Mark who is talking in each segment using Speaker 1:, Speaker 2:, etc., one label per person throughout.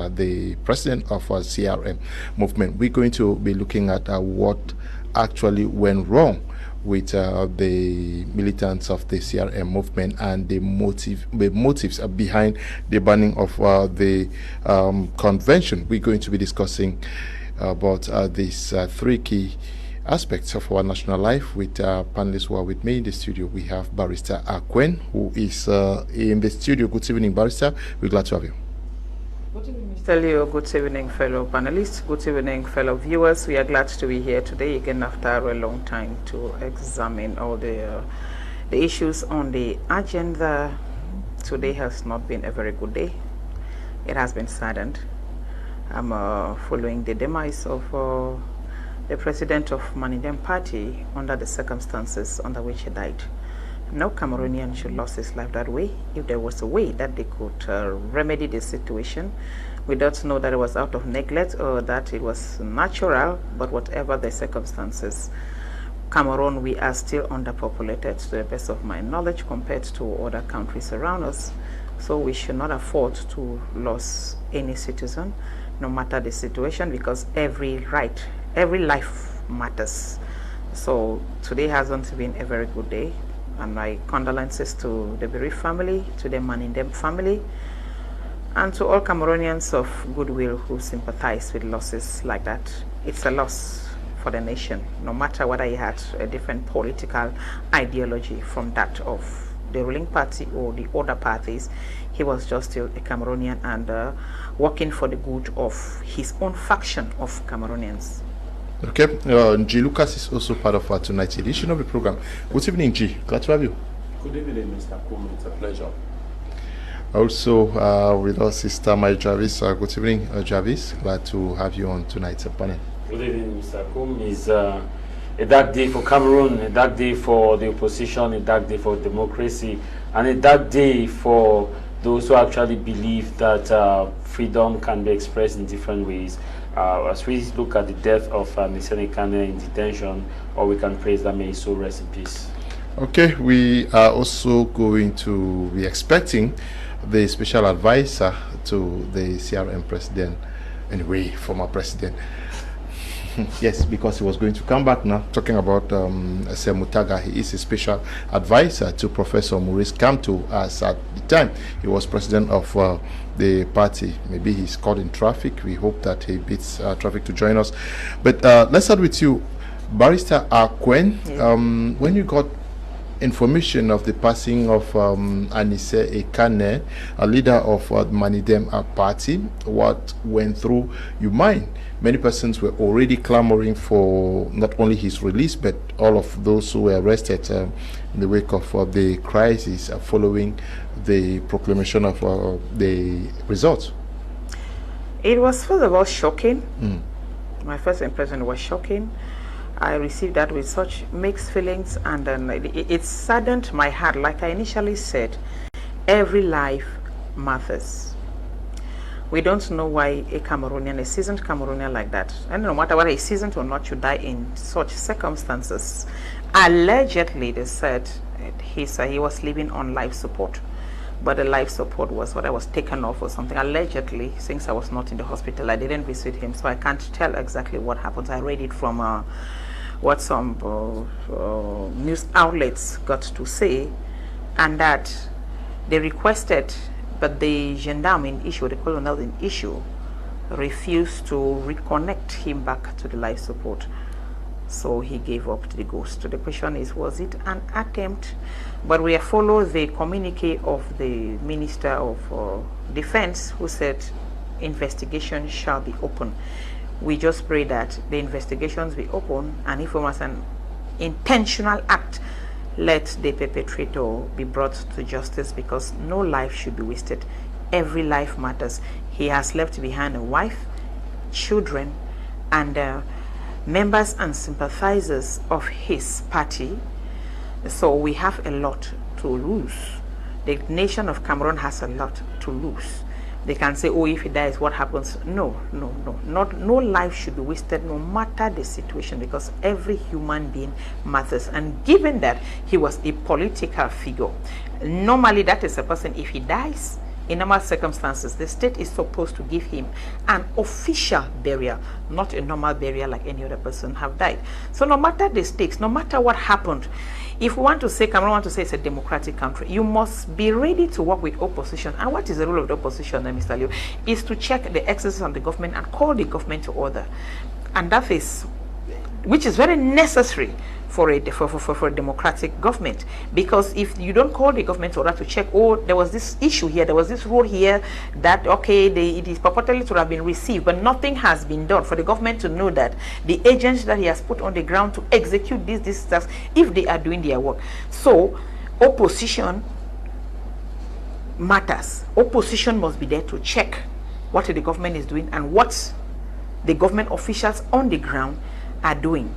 Speaker 1: the president of CRM movement. We're going to be looking at what actually went wrong with the militants of the CRM movement and the motives behind the banning of the convention. We're going to be discussing about these three key aspects of our national life with panelists who are with me in the studio. We have Barrister Akwen, who is in the studio. Good evening, Barrister. We're glad to have you.
Speaker 2: Good evening, Mr. Leo. Good evening, fellow panelists. Good evening, fellow viewers. We are glad to be here today again after a long time to examine all the issues on the agenda. Today has not been a very good day. It has been saddened. I'm following the demise of the president of Manedem party under the circumstances under which he died. No Cameroonian should lose his life that way. If there was a way that they could remedy the situation, we don't know that it was out of neglect or that it was natural, but whatever the circumstances, Cameroon, we are still underpopulated to the best of my knowledge compared to other countries around us. So we should not afford to lose any citizen, no matter the situation, because every life matters. So today hasn't been a very good day. And my condolences to the bereaved family, to the Manedem family, and to all Cameroonians of goodwill who sympathize with losses like that. It's a loss for the nation, no matter whether he had a different political ideology from that of the ruling party or the other parties. He was just still a Cameroonian and working for the good of his own faction of Cameroonians.
Speaker 1: Okay, Nji Lucas is also part of tonight's edition of the program. Good evening, Nji. Glad to have you.
Speaker 3: Good evening, Mr. Kum. It's a pleasure.
Speaker 1: Also with us is Tah Mai Javis. Good evening, Javis. Glad to have you on tonight's panel.
Speaker 4: Good evening, Mr. Kum. It's a dark day for Cameroon, a dark day for the opposition, a dark day for democracy, and a dark day for those who actually believe that freedom can be expressed in different ways. As we look at the death of Anicent Ekane in detention, or we can praise that may his soul rest in peace.
Speaker 1: Okay, we are also going to be expecting the special advisor to the CRM president, anyway, former president. Yes, because he was going to come back now, talking about Semutaga. He is a special advisor to Professor Maurice Kamto, as at the time he was president of the party. Maybe he's caught in traffic. We hope that he beats traffic to join us. But let's start with you, Barrister Akwen. Yes. When you got information of the passing of Anicent Ekane, a leader of Manedem party, what went through your mind? Many persons were already clamoring for not only his release, but all of those who were arrested in the wake of the crisis following the proclamation of the results.
Speaker 2: It was, first of all, shocking. My first impression was shocking. I received that with such mixed feelings, and then it saddened my heart. Like I initially said, every life matters. We don't know why a Cameroonian, a seasoned Cameroonian like that, and no matter whether he's seasoned or not, should die in such circumstances. Allegedly, they said he was living on life support, but the life support was what I was taken off or something. Allegedly, since I was not in the hospital, I didn't visit him, so I can't tell exactly what happened. I read it from what some news outlets got to say, and that they requested, but the gendarme in issue, the colonel in issue, refused to reconnect him back to the life support. So he gave up to the ghost. So the question is, was it an attempt? But we follow the communique of the Minister of Defense, who said investigation shall be open. We just pray that the investigations be open, and if it was an intentional act, let the perpetrator be brought to justice, because no life should be wasted. Every life matters. He has left behind a wife, children, and members and sympathizers of his party. So we have a lot to lose. The nation of Cameroon has a lot to lose. They can say, oh, if he dies, what happens? No. No life should be wasted, no matter the situation, because every human being matters. And given that he was a political figure, normally that is a person, if he dies, in normal circumstances, the state is supposed to give him an official burial, not a normal burial like any other person have died. So no matter the stakes, no matter what happened, if we want to say, Cameroon want to say it's a democratic country, you must be ready to work with opposition. And what is the role of the opposition, Mr. Liu? Is to check the exercise of the government and call the government to order. And that is, which is very necessary for a democratic government, because if you don't call the government to order to check, oh, there was this issue here, there was this rule here that, okay, it is purportedly to have been received, but nothing has been done for the government to know that the agents that he has put on the ground to execute this stuff, if they are doing their work. So opposition matters. Opposition must be there to check what the government is doing and what the government officials on the ground are doing.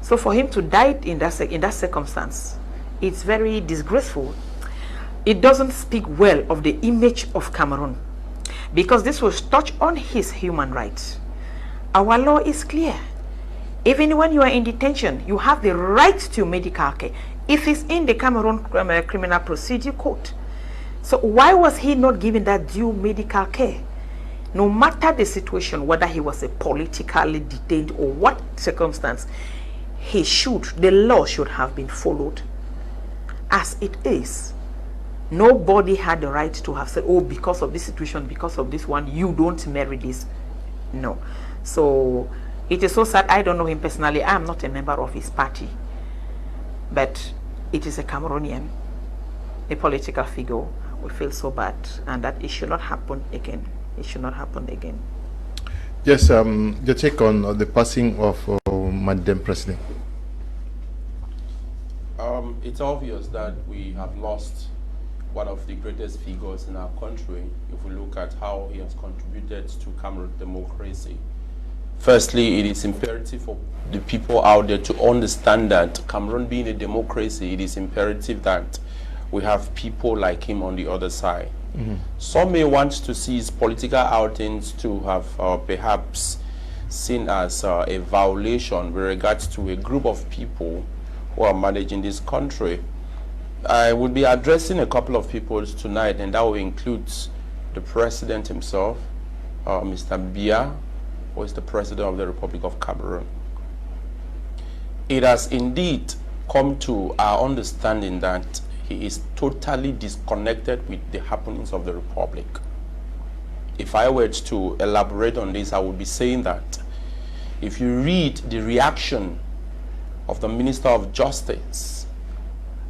Speaker 2: So for him to die in that circumstance, it's very disgraceful. It doesn't speak well of the image of Cameroon, because this will touch on his human rights. Our law is clear. Even when you are in detention, you have the right to medical care if it's in the Cameroon Criminal Procedure Code. So why was he not given that due medical care? No matter the situation, whether he was a politically detained or what circumstance, the law should have been followed. As it is, nobody had the right to have said, oh, because of this situation, because of this one, you don't merit this. No. So it is so sad. I don't know him personally. I am not a member of his party, but it is a Cameroonian, a political figure. We feel so bad, and that it should not happen again. It should not happen again.
Speaker 1: Yes, your take on the passing of Manedem president.
Speaker 3: It's obvious that we have lost one of the greatest figures in our country if we look at how he has contributed to Cameroon democracy. Firstly, it is imperative for the people out there to understand that Cameroon being a democracy, it is imperative that we have people like him on the other side. Some may want to see his political outings to have perhaps seen as a violation with regards to a group of people who are managing this country. I will be addressing a couple of people tonight, and that will include the president himself, Mr. Biya, who is the president of the Republic of Cameroon. It has indeed come to our understanding that he is totally disconnected with the happenings of the Republic. If I were to elaborate on this, I would be saying that if you read the reaction of the Minister of Justice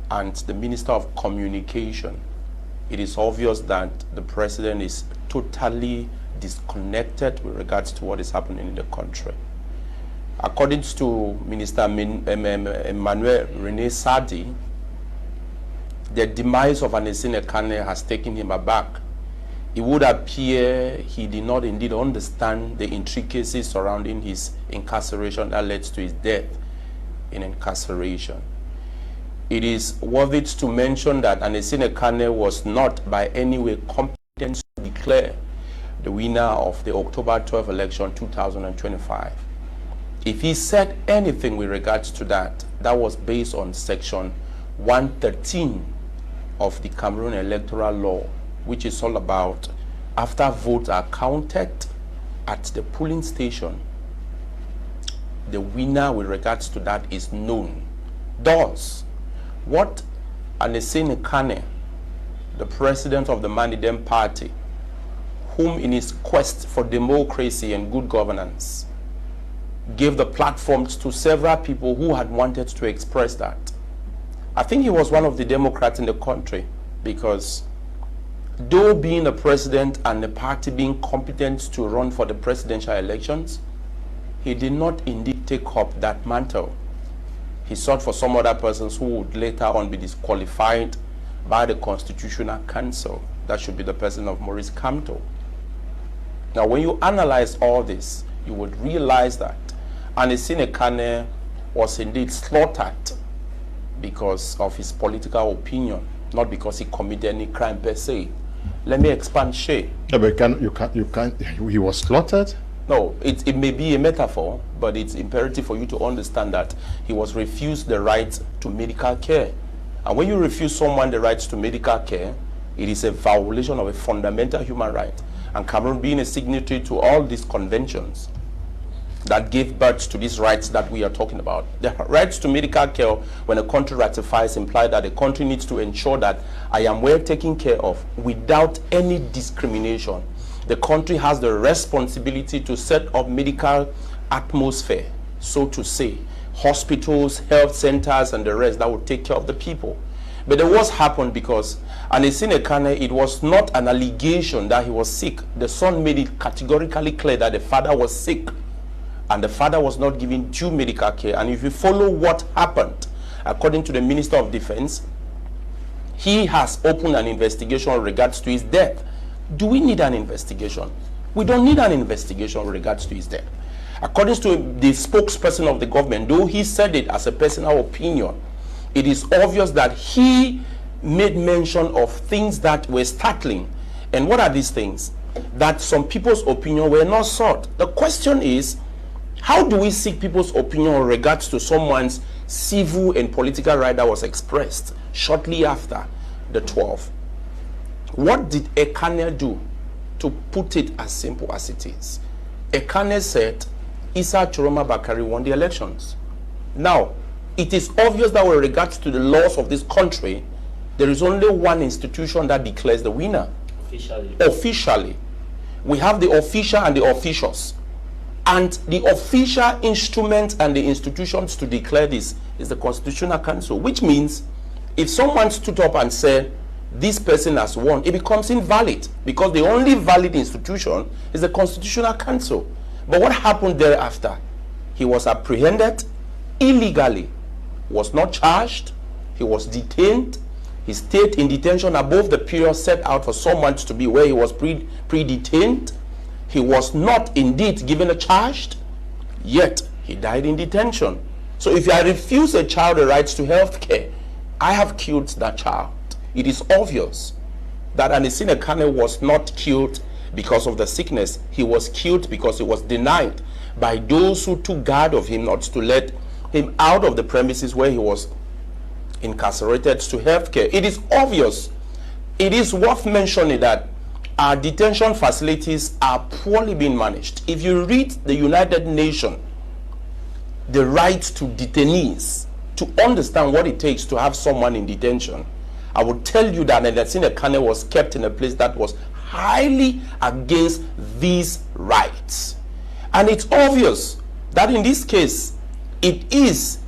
Speaker 3: and the Minister of Communication, it is obvious that the President is totally disconnected with regards to what is happening in the country. According to Minister Emmanuel Rene Sadi, the demise of Anicent Ekane has taken him aback. It would appear he did not indeed understand the intricacies surrounding his incarceration that led to his death in incarceration. It is worth it to mention that Anicent Ekane was not by any way competent to declare the winner of the October 12 election 2025. If he said anything with regards to that, that was based on section 113 of the Cameroon electoral law, which is all about after votes are counted at the polling station, the winner with regards to that is known. Thus, what Anicent Ekane, the president of the Manedem party, whom in his quest for democracy and good governance gave the platforms to several people who had wanted to express that. I think he was one of the Democrats in the country, because though being a president and the party being competent to run for the presidential elections, he did not indeed take up that mantle. He sought for some other persons who would later on be disqualified by the Constitutional Council. That should be the person of Maurice Kamto. Now, when you analyze all this, you would realize that Anicent Ekane was indeed slaughtered because of his political opinion, not because he committed any crime per se. Let me expand, Shay.
Speaker 1: Yeah, but you can't, he was slaughtered?
Speaker 3: No, it may be a metaphor, but it's imperative for you to understand that he was refused the right to medical care. And when you refuse someone the right to medical care, It is a violation of a fundamental human right. And Cameroon, being a signatory to all these conventions that gave birth to these rights that we are talking about. The rights to medical care, when a country ratifies, imply that the country needs to ensure that I am well taken care of without any discrimination. The country has the responsibility to set up medical atmosphere, so to say, hospitals, health centers, and the rest that will take care of the people. But the worst happened because Anicent Ekane, it was not an allegation that he was sick. The son made it categorically clear that the father was sick and the father was not giving due medical care. And if you follow what happened, according to the Minister of Defense, he has opened an investigation in regards to his death. Do we need an investigation? We don't need an investigation in regards to his death. According to the spokesperson of the government, though he said it as a personal opinion, it is obvious that he made mention of things that were startling. And what are these things? That some people's opinion were not sought. The question is, how do we seek people's opinion in regards to someone's civil and political right that was expressed shortly after the 12th? What did Ekane do? To put it as simple as it is, Ekane said Issa Chiroma Bakari won the elections. Now, it is obvious that with regards to the laws of this country, there is only one institution that declares the winner. Officially. We have the official and the officials. And the official instrument and the institutions to declare this is the Constitutional Council, which means if someone stood up and said, this person has won, it becomes invalid because the only valid institution is the Constitutional Council. But what happened thereafter? He was apprehended illegally, was not charged, he was detained, he stayed in detention above the period set out for some months to be where he was pre-detained. He was not indeed given a charge, yet he died in detention. So if I refuse a child the rights to health care, I have killed that child. It is obvious that Anicent Ekane was not killed because of the sickness. He was killed because he was denied by those who took guard of him not to let him out of the premises where he was incarcerated to health care. It is obvious. It is worth mentioning that our detention facilities are poorly being managed. If you read the United Nations, the right to detainees, to understand what it takes to have someone in detention, I would tell you that Anicent Ekane was kept in a place that was highly against these rights. And it's obvious that in this case, it is,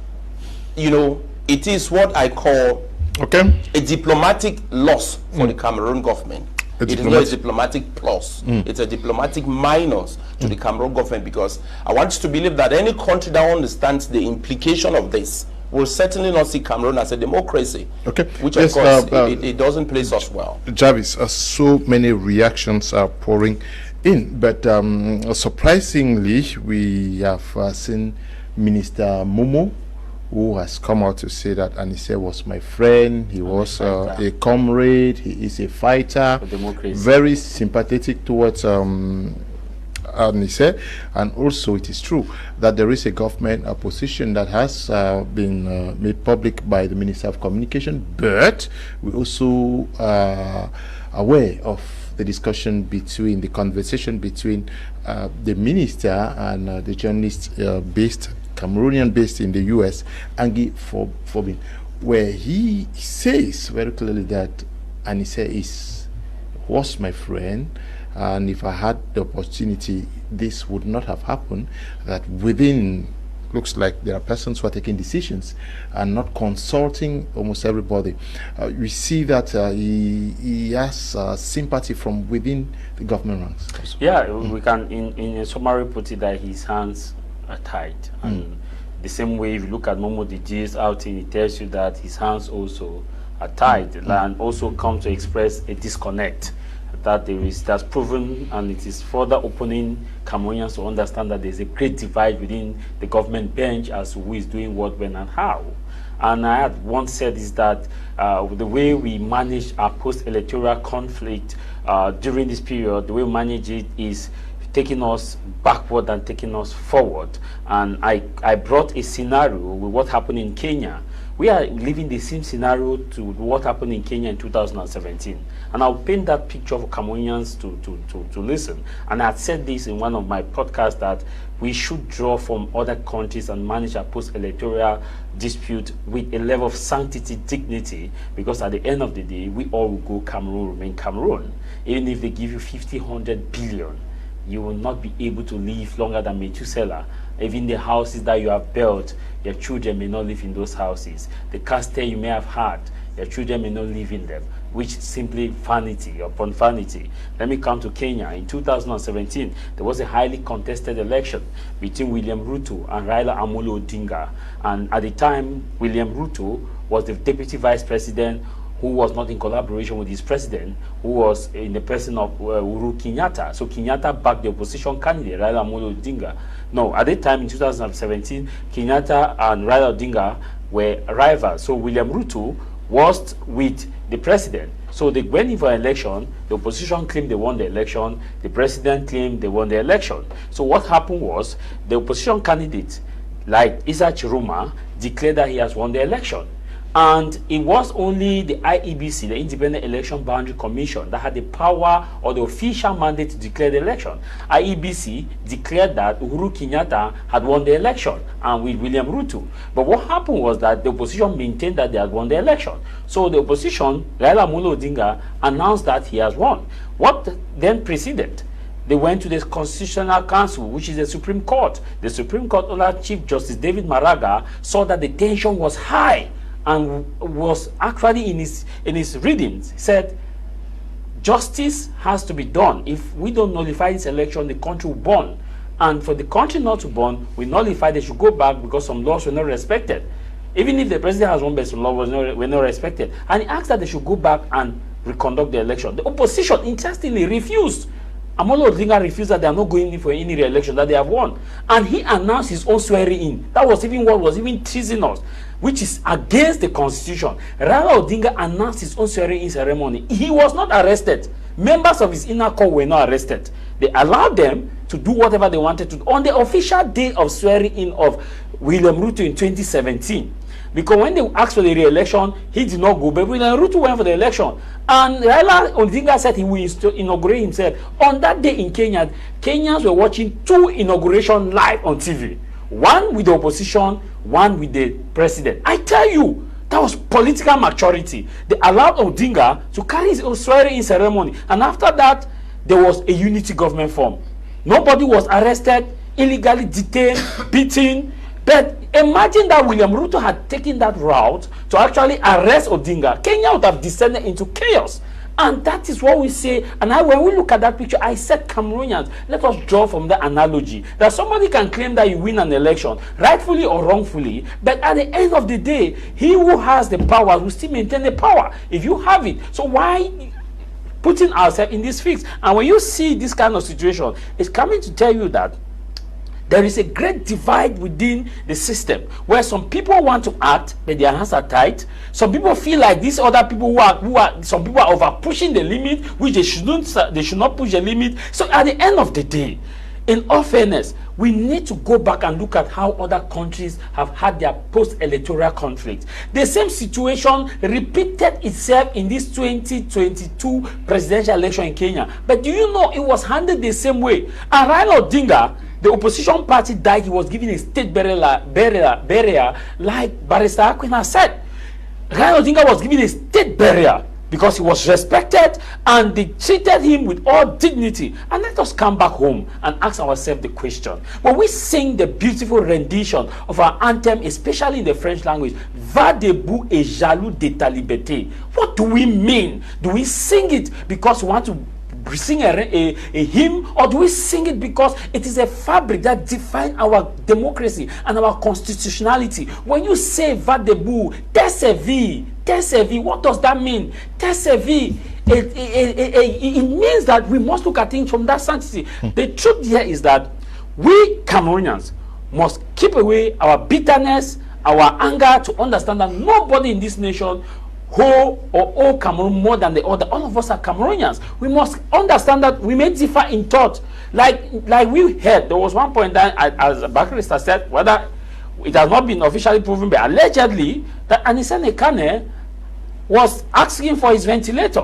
Speaker 3: it is what I call a diplomatic loss for the Cameroon government. It is not a diplomatic plus. It's a diplomatic minus to the Cameroon government, because I want to believe that any country that understands the implication of this will certainly not see Cameroon as a democracy, which of course it doesn't place us well.
Speaker 1: Javis, so many reactions are pouring in, but surprisingly, we have seen Minister Momo, who has come out to say that Anicent was my friend, he was a comrade, he is a fighter, very sympathetic towards Anicent. And also it is true that there is a government position that has been made public by the Minister of Communication, but we also are aware of the discussion between, the conversation between the minister and the journalist Cameroonian based in the US, Nji Lucas, where he says very clearly that Anicent was my friend, and if I had the opportunity, this would not have happened. That within, looks like there are persons who are taking decisions and not consulting almost everybody. We see that he has sympathy from within the government ranks also.
Speaker 4: Yeah, we can in a summary put it that his hands are tied, and the same way if you look at Momo DJ's outing, it tells you that his hands also are tied, and also come to express a disconnect that there is, that's proven, and it is further opening Cameroonians to understand that there's a great divide within the government bench as to who is doing what, when, and how. And I had once said is that the way we manage our post-electoral conflict during this period, the way we manage it is taking us backward and taking us forward. And I brought a scenario with what happened in Kenya, we are living the same scenario to what happened in Kenya in 2017. And I'll paint that picture for Cameroonians to listen. And I had said this in one of my podcasts that we should draw from other countries and manage a post-electoral dispute with a level of sanctity, dignity, because at the end of the day, we all will go Cameroon, remain Cameroon. Even if they give you 50, 100 billion, you will not be able to live longer than Methuselah. Even the houses that you have built, your children may not live in those houses. The castle you may have had, your children may not live in them, which is simply vanity upon vanity. Let me come to Kenya. In 2017, there was a highly contested election between William Ruto and Raila Amolo Odinga. And at the time, William Ruto was the deputy vice president who was not in collaboration with his president, who was in the person of Uhuru Kenyatta. So Kenyatta backed the opposition candidate, Raila Amolo Odinga. No, at that time in 2017, Kenyatta and Raila Odinga were rivals. So William Ruto was with the president. So they went in for an election, the opposition claimed they won the election, the president claimed they won the election. So what happened was, the opposition candidate, like Isa Chiruma, declared that he has won the election. And it was only the IEBC, the Independent Election Boundary Commission, that had the power or the official mandate to declare the election. IEBC declared that Uhuru Kenyatta had won the election, and with William Ruto. But what happened was that the opposition maintained that they had won the election. So the opposition, Raila Amolo Odinga, announced that he has won. What then preceded? They went to the Constitutional Council, which is the Supreme Court. The Supreme Court, under Chief Justice David Maraga, saw that the tension was high, and was actually in his readings said justice has to be done. If we don't nullify this election, the country will burn, and for the country not to burn, we nullify. They should go back because some laws were not respected. Even if the president has won, but some laws were not respected, and he asked that they should go back and reconduct the election. The opposition interestingly refused. Amolo Odinga refused that they are not going in for any re-election, that they have won, and he announced his own swearing-in. That was even what was even treasonous, which is against the constitution. Raila Odinga announced his own swearing-in ceremony. He was not arrested. Members of his inner core were not arrested. They allowed them to do whatever they wanted to do on the official day of swearing-in of William Ruto in 2017. Because when they asked for the re-election, he did not go, but William Ruto went for the election. And Raila Odinga said he will inaugurate himself. On that day in Kenya, Kenyans were watching 2 inaugurations live on TV. One with the opposition, one with the president. I tell you, that was political maturity. They allowed Odinga to carry his own swearing-in ceremony. And after that, there was a unity government formed. Nobody was arrested, illegally detained, beaten. But imagine that William Ruto had taken that route to actually arrest Odinga. Kenya would have descended into chaos. And that is what we say. And when we look at that picture, I said, Cameroonians, let us draw from the analogy that somebody can claim that you win an election, rightfully or wrongfully, but at the end of the day, he who has the power will still maintain the power if you have it. So why putting ourselves in this fix? And when you see this kind of situation, it's coming to tell you that there is a great divide within the system where some people want to act, but their hands are tight. Some people feel like these other people some people are over pushing the limit, which they should not push the limit. So at the end of the day, in all fairness, we need to go back and look at how other countries have had their post-electoral conflict. The same situation repeated itself in this 2022 presidential election in Kenya. But do you know it was handled the same way? And Raila Odinga, the opposition party, died. He was given a state burial like Barrister Akwen has said. Raila Odinga was given a state burial because he was respected and they treated him with all dignity. And let us come back home and ask ourselves the question. When we sing the beautiful rendition of our anthem, especially in the French language, Va debout et jaloux de ta liberté, what do we mean? Do we sing it because we want to sing a hymn, or do we sing it because it is a fabric that defines our democracy and our constitutionality? When you say va debout, t'es what does that mean? It means that we must look at things from that sanctity. The truth here is that we Cameroonians must keep away our bitterness, our anger, to understand that nobody in this nation owe Cameroon more than the other. All of us are Cameroonians. We must understand that we may differ in thought. Like we heard, there was one point that, as a barrister said, whether it has not been officially proven, but allegedly that Anicent Ekane was asking for his ventilator,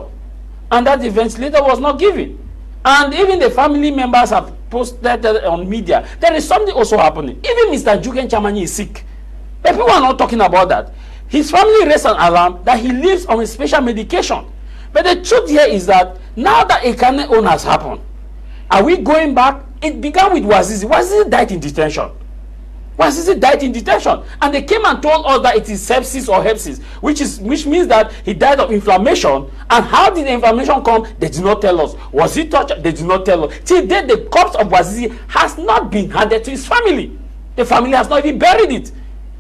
Speaker 4: and that the ventilator was not given. And even the family members have posted on media. There is something also happening. Even Mr. Juken Chamani is sick. But people are not talking about that. His family raised an alarm that he lives on a special medication. But the truth here is that now that Ekane own has happened, are we going back? It began with Wazizi. Wazizi died in detention. Wazizi died in detention. And they came and told us that it is sepsis or hepsis, which means that he died of inflammation. And how did the inflammation come? They did not tell us. Was he tortured? They did not tell us. Till then, the corpse of Wazizi has not been handed to his family. The family has not even buried it.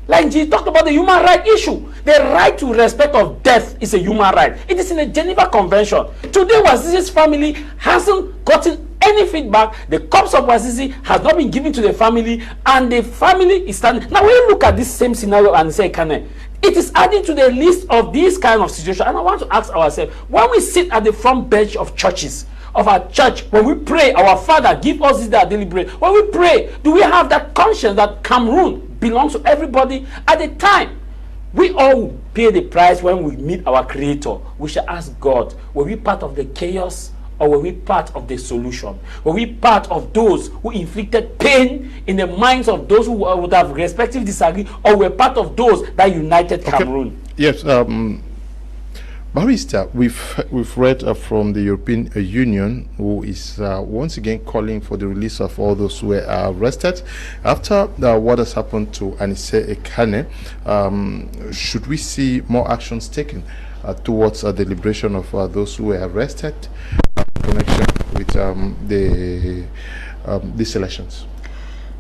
Speaker 4: Like Nji talked about the human right issue. The right to respect of death is a human right. It is in the Geneva Convention. Today, Wazizi's family hasn't gotten any feedback. The corpse of Wazizi has not been given to the family, and the family is standing. Now, when you look at this same scenario and say, Ekane, it is adding to the list of these kind of situations. And I want to ask ourselves, when we sit at the front bench of churches, of our church, when we pray, our Father, give us this daily bread. When we pray, do we have that conscience that Cameroon belongs to everybody? At the time, we all pay the price when we meet our Creator. We shall ask God, were we part of the chaos or were we part of the solution? Were we part of those who inflicted pain in the minds of those who would have respectively disagreed, or were part of those that united Cameroon?
Speaker 1: Yes, Barrister, we've read from the European Union, who is once again calling for the release of all those who were arrested after what has happened to Anicent Ekane. Should we see more actions taken towards the liberation of those who were arrested in connection with these elections?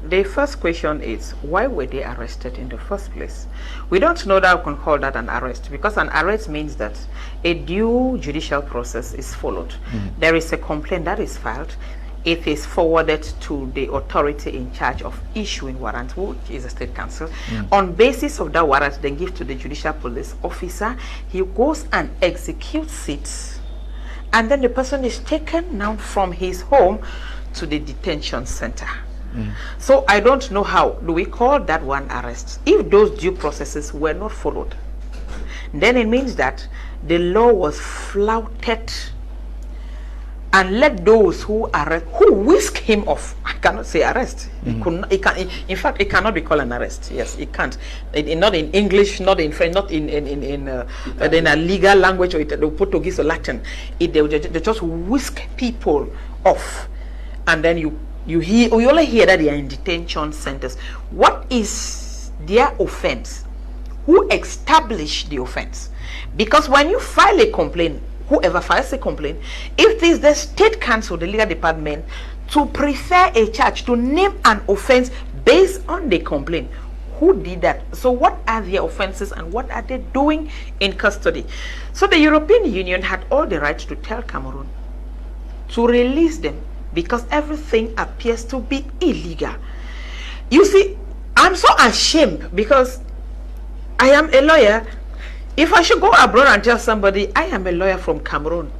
Speaker 2: The first question is, why were they arrested in the first place? We don't know that we can call that an arrest, because an arrest means that a due judicial process is followed. There is a complaint that is filed. It is forwarded to the authority in charge of issuing warrant, which is a state council. On basis of that warrant, they give to the judicial police officer. He goes and executes it. And then the person is taken now from his home to the detention center. So I don't know how do we call that one arrest. If those due processes were not followed, then it means that the law was flouted, and let those who whisk him off. I cannot say arrest. In fact, it cannot be called an arrest. Yes, it can't. Not in English, not in French, not in a legal language, or the Portuguese or Latin. They just whisk people off, and then you only hear that they are in detention centers. What is their offense? Who established the offense? Because when you file a complaint, whoever files a complaint, if it is the state council, the legal department, to prefer a charge, to name an offense based on the complaint, who did that? So what are their offenses and what are they doing in custody? So the European Union had all the right to tell Cameroon to release them, because everything appears to be illegal. You see, I'm so ashamed because I am a lawyer. If I should go abroad and tell somebody I am a lawyer from Cameroon,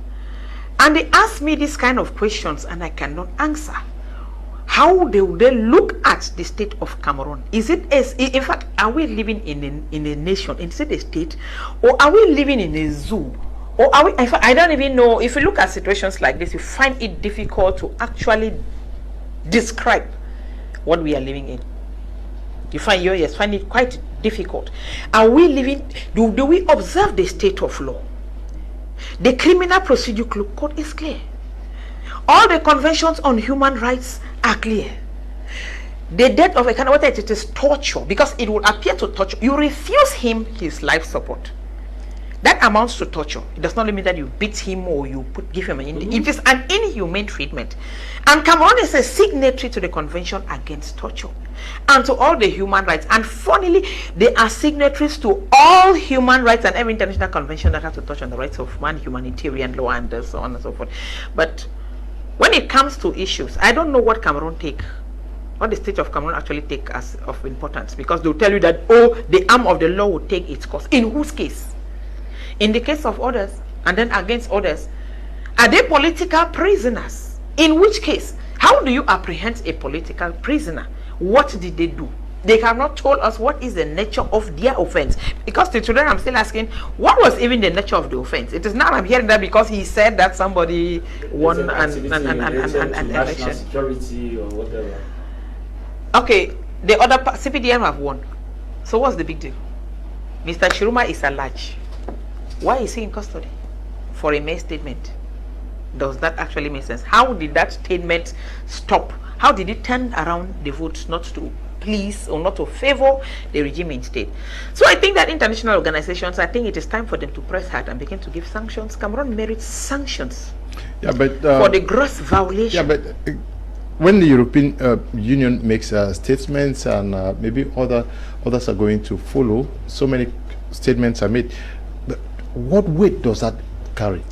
Speaker 2: and they ask me these kind of questions and I cannot answer, how would they look at the state of Cameroon? Is it in fact, are we living in a nation, is it a state, or are we living in a zoo? Or are we, in fact, I don't even know. If you look at situations like this, you find it difficult to actually describe what we are living in. You find it quite difficult. Are we living? Do we observe the state of law? The Criminal Procedure Code is clear. All the conventions on human rights are clear. The death of Ekane, what it is torture, because it will appear to torture. You refuse him his life support. That amounts to torture. It does not mean that you beat him or you give him an it is an inhumane treatment. And Cameroon is a signatory to the Convention Against Torture and to all the human rights. And funnily, they are signatories to all human rights and every international convention that has to touch on the rights of man, humanitarian law, and so on and so forth. But when it comes to issues, I don't know what the state of Cameroon actually take as of importance, because they'll tell you that, oh, the arm of the law will take its course. In whose case? In the case of others, and then against others, are they political prisoners? In which case, how do you apprehend a political prisoner? What did they do? they have not told us what is the nature of their offense. Because till today I'm still asking, what was even the nature of the offense? It is now I'm hearing that because he said that somebody won an election.
Speaker 4: Security or whatever.
Speaker 2: Okay, the other CPDM have won. So what's the big deal? Mr. Chiruma is alleged. Why is he in custody? For a mere statement. Does that actually make sense? How did that statement stop? How did it turn around the votes not to please or not to favor the regime instead? So I think that international organizations, I think it is time for them to press hard and begin to give sanctions. Cameroon merits sanctions,
Speaker 1: Yeah, but
Speaker 2: for the gross violation.
Speaker 1: yeah, but when the European Union makes statements and maybe others are going to follow, so many statements are made. But what weight does that carry?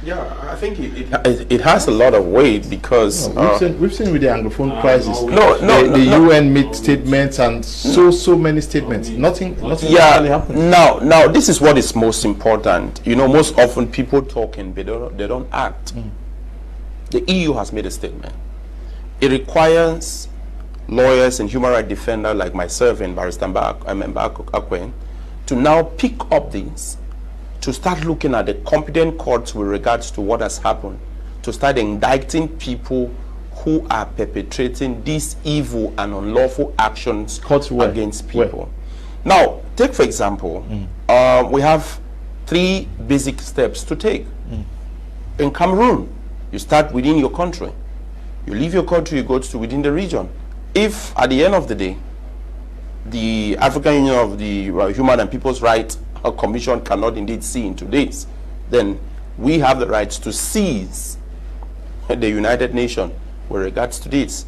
Speaker 3: Yeah, I think it has a lot of weight because
Speaker 1: we've seen with the Anglophone crisis.
Speaker 3: The
Speaker 1: UN made statements and so many statements. Nothing actually happened.
Speaker 3: Now this is what is most important. You know, most often people talking, they don't act. The EU has made a statement. It requires lawyers and human rights defenders like myself and Barrister Akwen to now pick up these, to start looking at the competent courts with regards to what has happened, to start indicting people who are perpetrating these evil and unlawful actions against people. Now, take for example, we have 3 basic steps to take. In Cameroon, you start within your country. You leave your country, you go to within the region. If at the end of the day, the African Union of the Human and People's Rights Commission cannot indeed see into this, then we have the right to seize the United Nations with regards to this.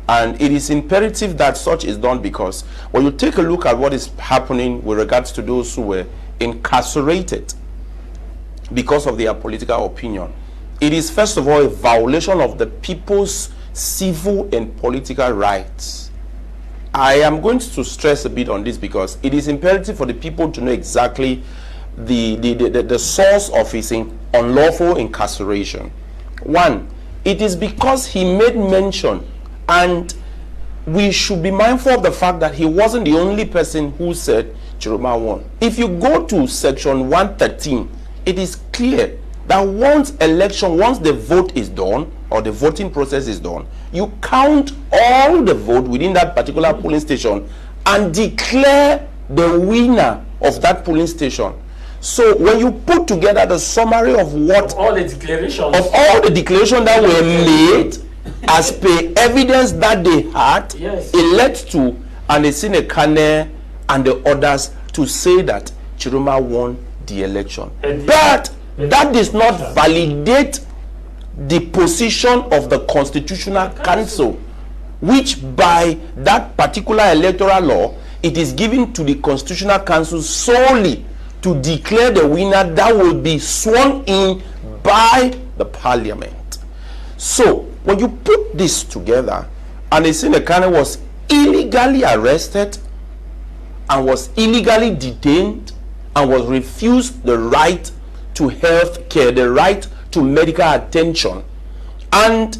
Speaker 3: And it is imperative that such is done, because when you take a look at what is happening with regards to those who were incarcerated because of their political opinion, it is first of all a violation of the people's civil and political rights. I am going to stress a bit on this because it is imperative for the people to know exactly the source of his unlawful incarceration. One, it is because he made mention, and we should be mindful of the fact that he wasn't the only person who said Chiruma won. If you go to section 113, it is clear that once the vote is done, or the voting process is done, you count all the vote within that particular polling station and declare the winner of that polling station. So when you put together the summary of what
Speaker 4: all the declarations
Speaker 3: that were made as per evidence that they had,
Speaker 4: yes,
Speaker 3: it led to Anicent, Ekane and the others to say that Chiruma won the election. But that does not validate the position of the Constitutional Council, which by that particular electoral law, it is given to the Constitutional Council solely to declare the winner that will be sworn in by the Parliament. So when you put this together, Anicent Ekane was illegally arrested and was illegally detained and was refused the right to health care, the right to medical attention. And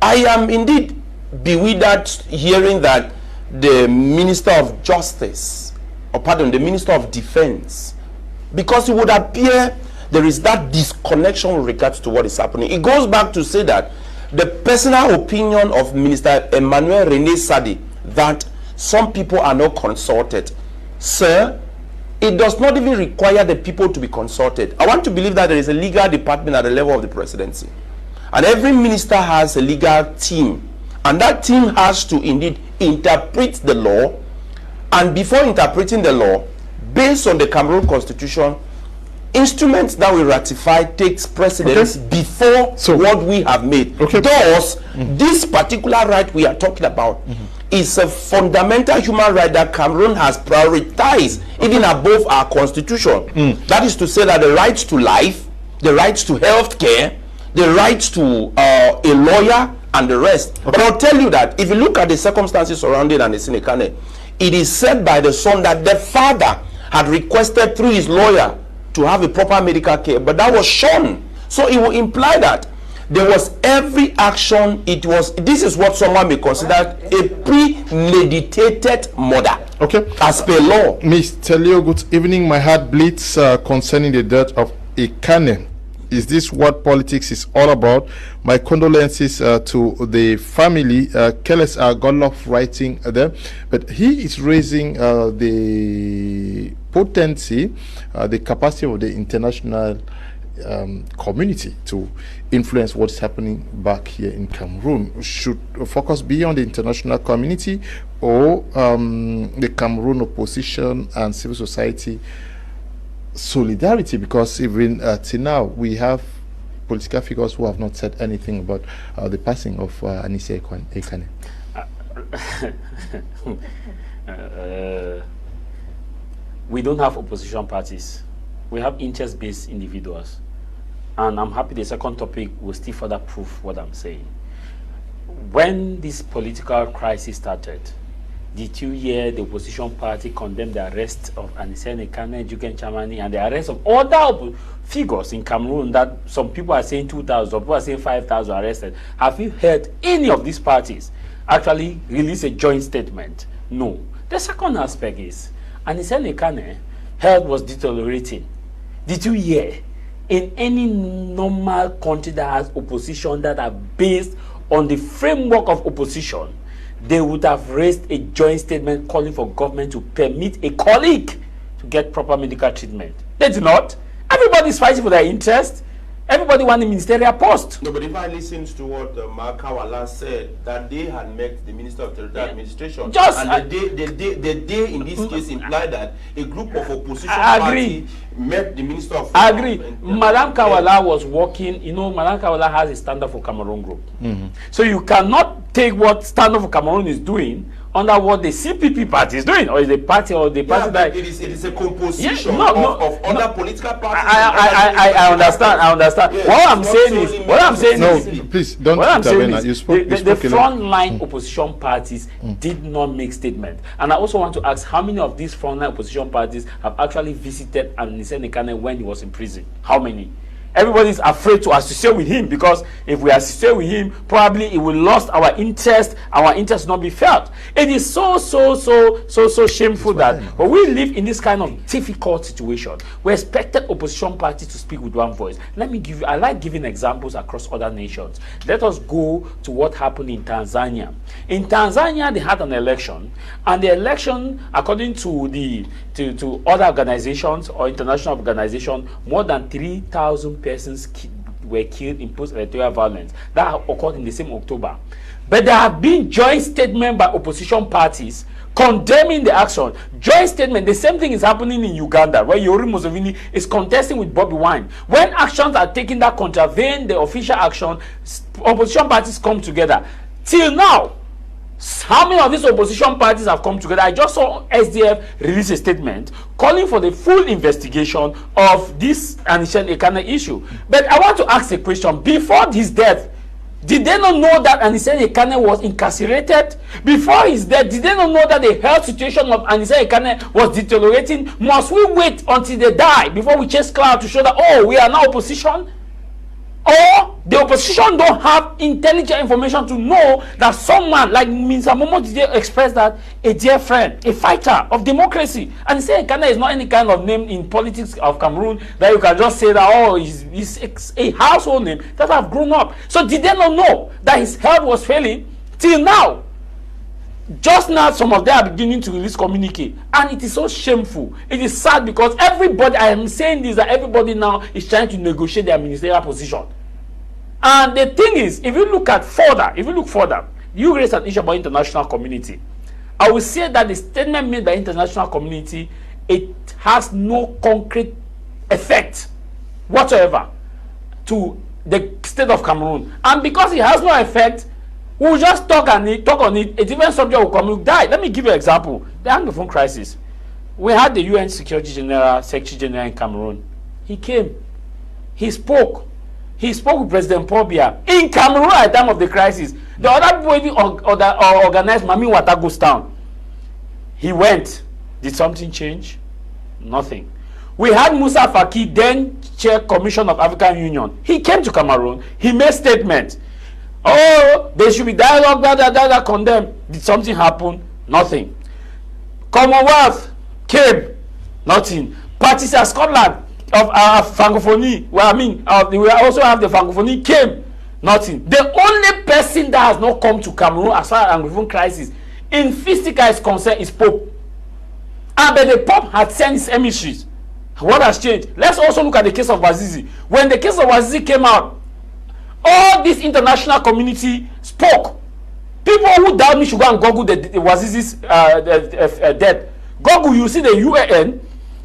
Speaker 3: I am indeed bewildered hearing that the Minister of Justice, the Minister of Defense, because it would appear there is that disconnection with regards to what is happening. It goes back to say that the personal opinion of Minister Emmanuel René Sadi that some people are not consulted. Sir, it does not even require the people to be consulted. I want to believe that there is a legal department at the level of the presidency. And every minister has a legal team. And that team has to indeed interpret the law. And before interpreting the law, based on the Cameroon Constitution, instruments that we ratify takes precedence before what we have made. Thus, this particular right we are talking about is a fundamental human right that Cameroon has prioritized even above our constitution. That is to say that the rights to life, the rights to health care, the rights to a lawyer and the rest. But I'll tell you that if you look at the circumstances surrounding Anicent Ekane, it is said by the son that the father had requested through his lawyer to have a proper medical care, but that was shown. So it will imply that there was every action. This is what someone may consider a premeditated murder.
Speaker 1: Okay.
Speaker 3: As per law.
Speaker 1: Mr. Leo, good evening. My heart bleeds concerning the death of Ekane. Is this what politics is all about? My condolences to the family. Careless Godlove writing there, but he is raising the potency, the capacity of the international community to influence what's happening back here in Cameroon. Should focus be on the international community or the Cameroon opposition and civil society solidarity? Because even till now we have political figures who have not said anything about the passing of Anicent Ekane.
Speaker 4: We don't have opposition parties. We have interest-based individuals. And I'm happy the second topic will still further prove what I'm saying. When this political crisis started, did you hear the opposition party condemn the arrest of Anicent Ekane, Juken Chamani, and the arrest of other figures in Cameroon that some people are saying 2,000, some people are saying 5,000 arrested? Have you heard any of these parties actually release a joint statement? No. The second aspect is, Anicent Ekane health was deteriorating. Did you hear in any normal country that has opposition that are based on the framework of opposition, they would have raised a joint statement calling for government to permit a colleague to get proper medical treatment? They do not. Everybody is fighting for their interest. Everybody wants a ministerial post.
Speaker 3: No, but if I listen to what Makawala said, that they had met the Minister of Territorial Administration, and the day in this case implied that a group of opposition party met the Minister of
Speaker 4: I agree. Madam Kawala was working, Madam Kawala has a Stand Up for Cameroon group. So you cannot take what Stand Up for Cameroon is doing under what the CPP party is doing, or is the party that
Speaker 3: it is a composition of other political parties.
Speaker 4: I understand. Yes, what I'm saying is
Speaker 1: please don't
Speaker 4: intervene. The frontline opposition parties did not make statement, and I also want to ask how many of these frontline opposition parties have actually visited Anicent Ekane when he was in prison? How many? Everybody's afraid to associate with him, because if we associate with him, probably it will lost our interest will not be felt. It is so shameful that but we live in this kind of difficult situation. We expected opposition parties to speak with one voice. I like giving examples across other nations. Let us go to what happened in Tanzania. In Tanzania, they had an election, and the election, according to to other organizations or international organizations, more than 3,000 persons were killed in post-electoral violence. That occurred in the same October. But there have been joint statements by opposition parties condemning the action. Joint statement. The same thing is happening in Uganda, where Yoweri Museveni is contesting with Bobby Wine. When actions are taken that contravene the official action, opposition parties come together. Till now, how many of these opposition parties have come together? I just saw SDF release a statement calling for the full investigation of this Anicent Ekane issue. But I want to ask a question. Before his death, did they not know that Anicent Ekane was incarcerated? Before his death, did they not know that the health situation of Anicent Ekane was deteriorating? Must we wait until they die before we chase cloud to show that, oh, we are now opposition? Or the opposition don't have intelligent information to know that someone like Mr. Momo Dide expressed that a dear friend, a fighter of democracy, and say Ekane is not any kind of name in politics of Cameroon that you can just say that, oh, he's a household name that have grown up. So did they not know that his health was failing till now? Just now, some of them are beginning to release communique, and it is so shameful. It is sad, because everybody, I am saying this, that everybody now is trying to negotiate their ministerial position. And the thing is, if you look further, you raise an issue about international community. I will say that the statement made by international community, it has no concrete effect whatsoever to the state of Cameroon. And because it has no effect, we'll just talk on it. A different subject will come, will die. Let me give you an example. The Anglophone crisis. We had the UN Secretary General in Cameroon. He came. He spoke. He spoke with President Paul Biya in Cameroon at the time of the crisis. The other people organized Mami Watago's town. He went. Did something change? Nothing. We had Musa Faki, then Chair Commission of African Union. He came to Cameroon. He made statement. Oh, there should be dialogue, condemn. Did something happen? Nothing. Commonwealth came. Nothing. Parties at Scotland of Francophonie, well, we also have the Francophonie, came. Nothing. The only person that has not come to Cameroon as far as Anglophone crisis in physical is concerned is Pope. But the Pope had sent his emissaries. What has changed? Let's also look at the case of Wazizi. When the case of Wazizi came out, all this international community spoke. People who doubt me should go and Google the Wazizi's death. Google, you see the UAN,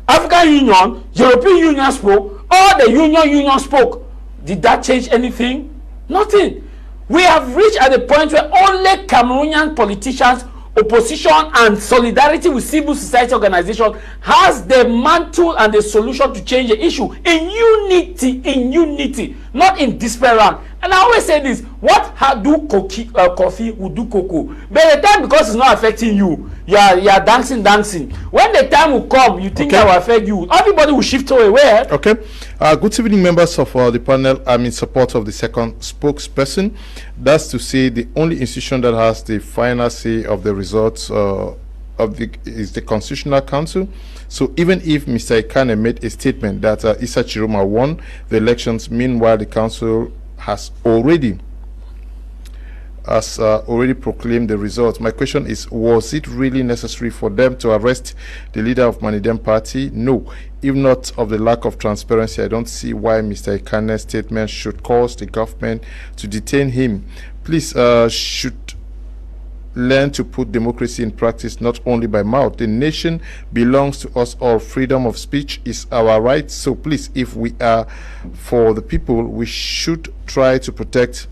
Speaker 4: African Union, European Union spoke. All the union spoke. Did that change anything? Nothing. We have reached at the point where only Cameroonian politicians, opposition, and solidarity with civil society organizations has the mantle and the solution to change the issue in unity, not in despair. And I always say this: what do coffee will do cocoa. By the time, because it's not affecting you, you are dancing. When the time will come, you think that will affect you. Everybody will shift away.
Speaker 1: Okay. Good evening, members of the panel. I'm in support of the second spokesperson. That's to say, the only institution that has the final say of the results is the Constitutional Council. So even if Mr. Ekane made a statement that Issa Chiroma won the elections, meanwhile the council has already proclaimed the results. My question is, was it really necessary for them to arrest the leader of Manedem party? No. If not of the lack of transparency, I don't see why Mr. Ekane's statement should cause the government to detain him. Please, should learn to put democracy in practice, not only by mouth. The nation belongs to us all. Freedom of speech is our right. So please, if we are for the people, we should try to protect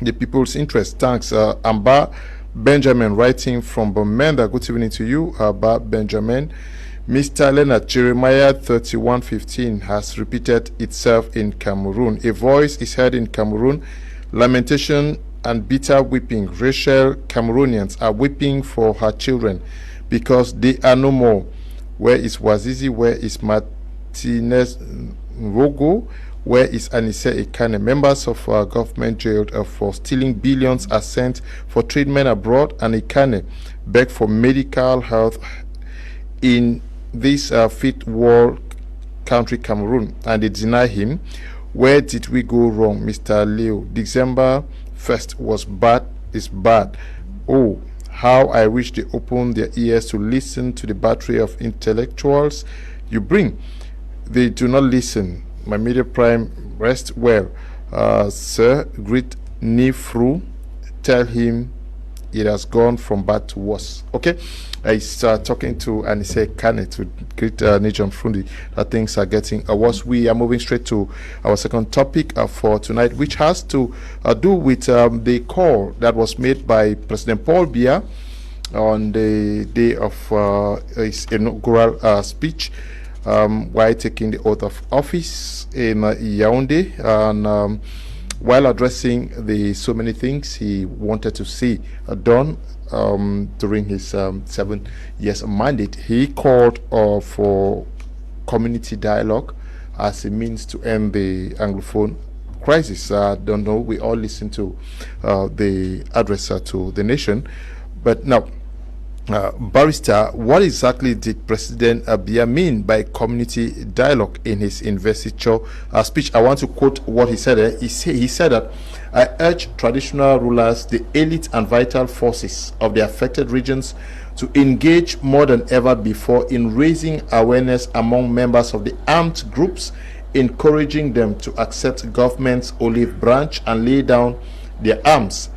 Speaker 1: the people's interest. Thanks. Amba Benjamin, writing from Bomenda. Good evening to you, Amba Benjamin. Mr. Leonard, Jeremiah 31:15 has repeated itself in Cameroon. A voice is heard in Cameroon. Lamentation and bitter weeping. Rachel Cameroonians are weeping for her children because they are no more. Where is Wazizi? Where is Martinez Rogo? Where is Anicent Ekane? Members of our government jailed for stealing billions are sent for treatment abroad, and Ekane begged for medical health in this fifth world country, Cameroon, and they deny him. Where did we go wrong, Mr. Leo? December 1st was bad, is bad. Oh, how I wish they opened their ears to listen to the battery of intellectuals you bring. They do not listen. My media prime, rest well. Sir, greet Nifru. Tell him it has gone from bad to worse. Okay, I start talking to Anicent Ekane to greet Nji Lucas that things are getting worse. We are moving straight to our second topic for tonight, which has to do with the call that was made by President Paul Biya on the day of his inaugural speech while taking the oath of office in Yaoundé, and while addressing the so many things he wanted to see done during his 7 years mandate, he called for community dialogue as a means to end the Anglophone crisis. I don't know, we all listen to the address to the nation, but now, Barrister, what exactly did President Biya mean by community dialogue in his investiture speech? I want to quote what he said. He said that, I urge traditional rulers, the elite and vital forces of the affected regions to engage more than ever before in raising awareness among members of the armed groups, encouraging them to accept government's olive branch and lay down their arms.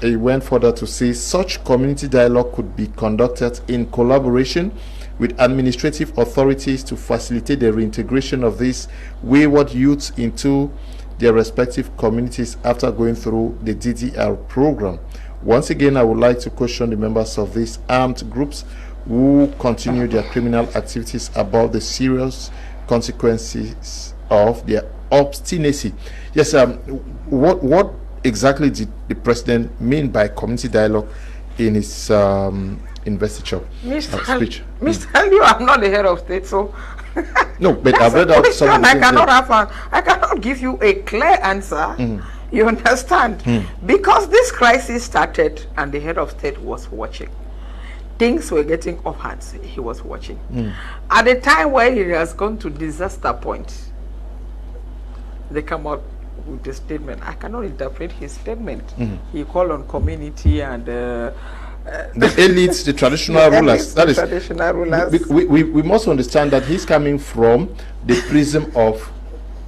Speaker 1: He went further to say such community dialogue could be conducted in collaboration with administrative authorities to facilitate the reintegration of these wayward youths into their respective communities after going through the DDR program. Once again, I would like to caution the members of these armed groups who continue their criminal activities about the serious consequences of their obstinacy. Yes, what exactly did the president mean by community dialogue in his investiture speech.
Speaker 2: Mr. Liu, I'm not the head of state, so
Speaker 1: no, but I've read out some of the
Speaker 2: I cannot give you a clear answer. You understand? Because this crisis started and the head of state was watching. Things were getting off hands. He was watching. At the time where he has gone to disaster point, they come out with a statement. I cannot interpret his statement. He called on community and the
Speaker 1: elites, the traditional rulers. That is
Speaker 2: traditional rulers.
Speaker 1: We must understand that he's coming from the prism of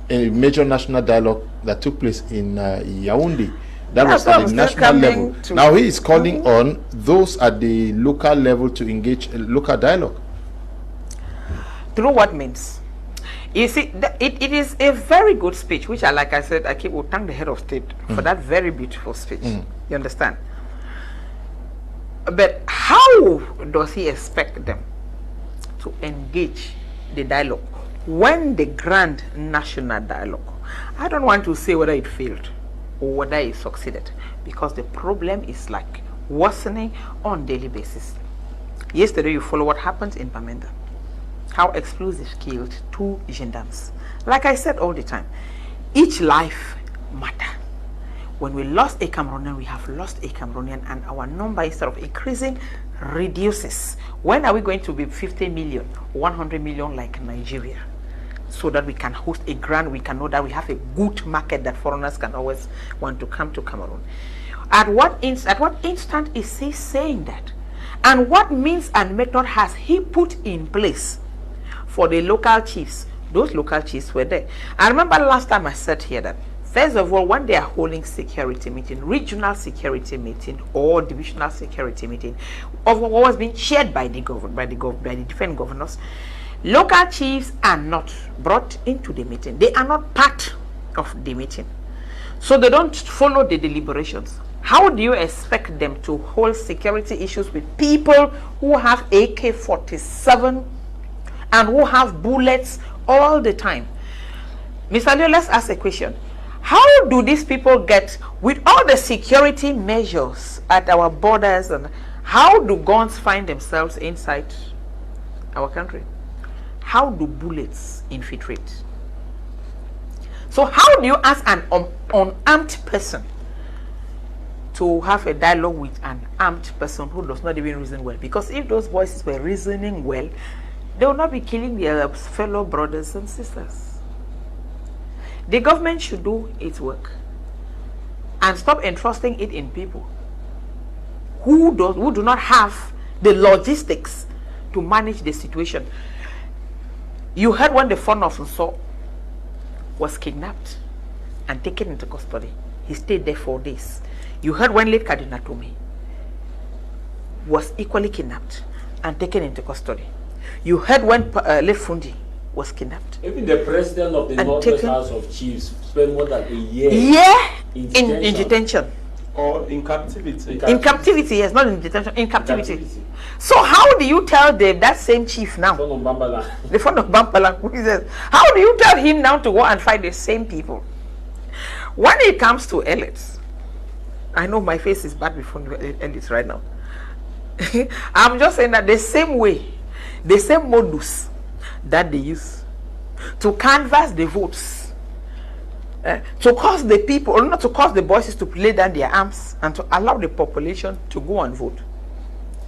Speaker 1: a major national dialogue that took place in Yaoundé. That was at the national level. Now he is calling on those at the local level to engage in local dialogue.
Speaker 2: Through what means? You see, it is a very good speech, which like I said, I will thank the head of state for that very beautiful speech. You understand? But how does he expect them to engage the dialogue when the grand national dialogue? I don't want to say whether it failed or whether it succeeded, because the problem is like worsening on daily basis. Yesterday you follow what happened in Manedem. How explosives killed 2 gendarmes. Like I said all the time, each life matters. When we lost a Cameroonian, we have lost a Cameroonian, and our number, instead of increasing, reduces. When are we going to be 50 million, 100 million like Nigeria? So that we can host a grand, we can know that we have a good market that foreigners can always want to come to Cameroon. At what instant is he saying that? And what means and method has he put in place for the local chiefs? Those local chiefs were there. I remember last time I said here that, first of all, when they are holding security meeting, regional security meeting or divisional security meeting, of what was being chaired by the different governors, local chiefs are not brought into the meeting. They are not part of the meeting. So they don't follow the deliberations. How do you expect them to hold security issues with people who have AK-47 and who have bullets all the time? Mr. Leo, let's ask a question. How do these people get, with all the security measures at our borders, and how do guns find themselves inside our country? How do bullets infiltrate? So how do you ask an unarmed person to have a dialogue with an armed person who does not even reason well? Because if those voices were reasoning well, they will not be killing their fellow brothers and sisters. The government should do its work and stop entrusting it in people who do not have the logistics to manage the situation. You heard when the son of Nso was kidnapped and taken into custody. He stayed there 4 days. You heard when late Cardinal Tome was equally kidnapped and taken into custody. You heard when late Fundi was kidnapped.
Speaker 4: Even the president of the Northwest House of Chiefs spent more than a year
Speaker 2: in detention.
Speaker 3: Or in captivity.
Speaker 2: In captivity, yes, not in detention, in captivity. So how do you tell that same chief now, the son of Bampala, who is this? How do you tell him now to go and fight the same people? When it comes to elites, I know my face is bad before elites right now. I'm just saying that the same way, the same modus that they use to canvass the votes, to cause the people, or not to cause the voices to lay down their arms and to allow the population to go and vote.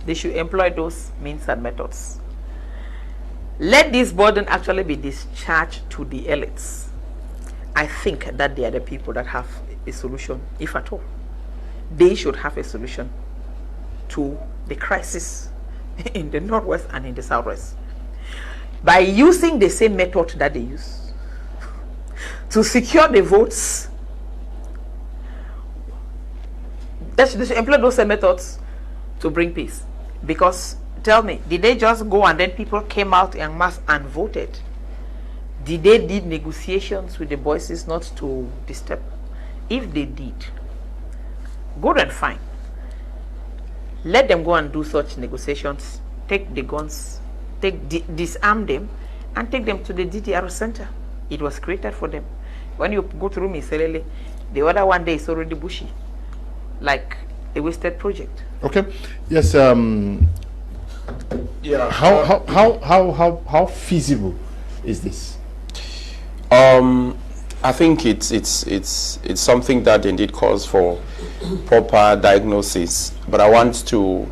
Speaker 2: They should employ those means and methods. Let this burden actually be discharged to the elites. I think that they are the people that have a solution, if at all. They should have a solution to the crisis in the Northwest and in the Southwest by using the same method that they use to secure the votes. They should employ those same methods to bring peace. Because tell me, did they just go and then people came out en masse and voted? Did they did negotiations with the voices not to disturb? If they did, good and fine. Let them go and do such negotiations. Take the guns, disarm them, and take them to the DDR center. It was created for them. When you go through Miserele, the other one day is already bushy. Like a wasted project.
Speaker 1: Okay. Yes.
Speaker 3: Yeah.
Speaker 1: How feasible is this?
Speaker 3: I think it's something that indeed calls for proper diagnosis. But I want to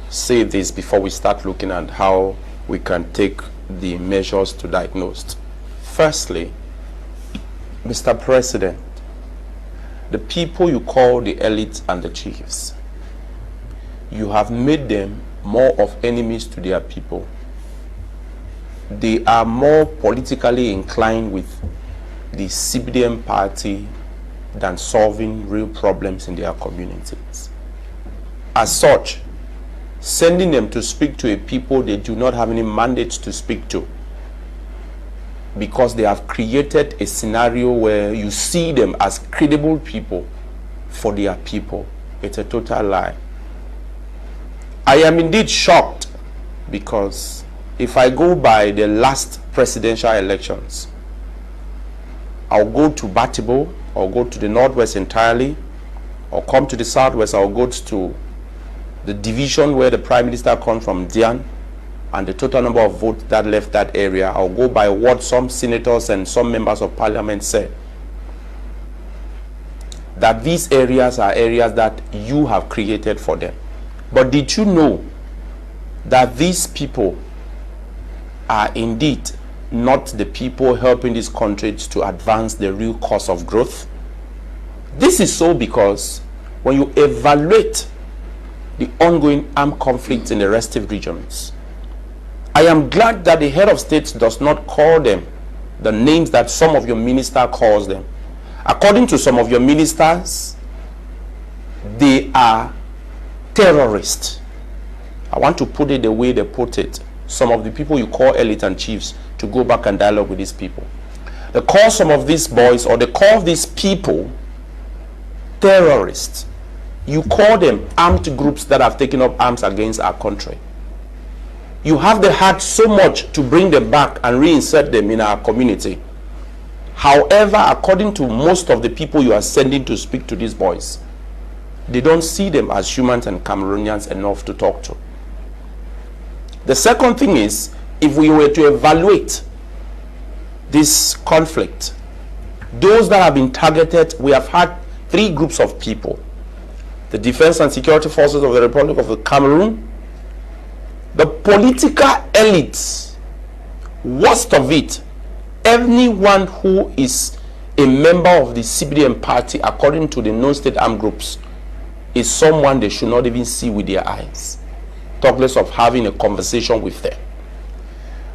Speaker 3: say this before we start looking at how we can take the measures to diagnose. Firstly, Mr. President, the people you call the elites and the chiefs, you have made them more of enemies to their people. They are more politically inclined with the CBDM party than solving real problems in their communities. As such, sending them to speak to a people they do not have any mandate to speak to, because they have created a scenario where you see them as credible people for their people. It's a total lie. I am indeed shocked, because if I go by the last presidential elections, I'll go to Batibo, or go to the northwest entirely, or come to the southwest, I'll go to the division where the Prime Minister comes from, Dian, and the total number of votes that left that area. I'll go by what some senators and some members of parliament said, that these areas are areas that you have created for them. But did you know that these people are indeed not the people helping these countries to advance the real cause of growth? This is so because when you evaluate the ongoing armed conflicts in the restive regions, I am glad that the head of state does not call them the names that some of your minister calls them. According to some of your ministers, they are terrorists. I want to put it the way they put it. Some of the people you call elite and chiefs, to go back and dialogue with these people. They call some of these boys, or they call these people, terrorists. You call them armed groups that have taken up arms against our country. You have the heart so much to bring them back and reinsert them in our community. However, according to most of the people you are sending to speak to these boys, they don't see them as humans and Cameroonians enough to talk to. The second thing is, if we were to evaluate this conflict, those that have been targeted, we have had three groups of people: the Defense and Security Forces of the Republic of the Cameroon, the political elites, worst of it, anyone who is a member of the CBDM party, according to the non-state armed groups, is someone they should not even see with their eyes, talk less of having a conversation with them.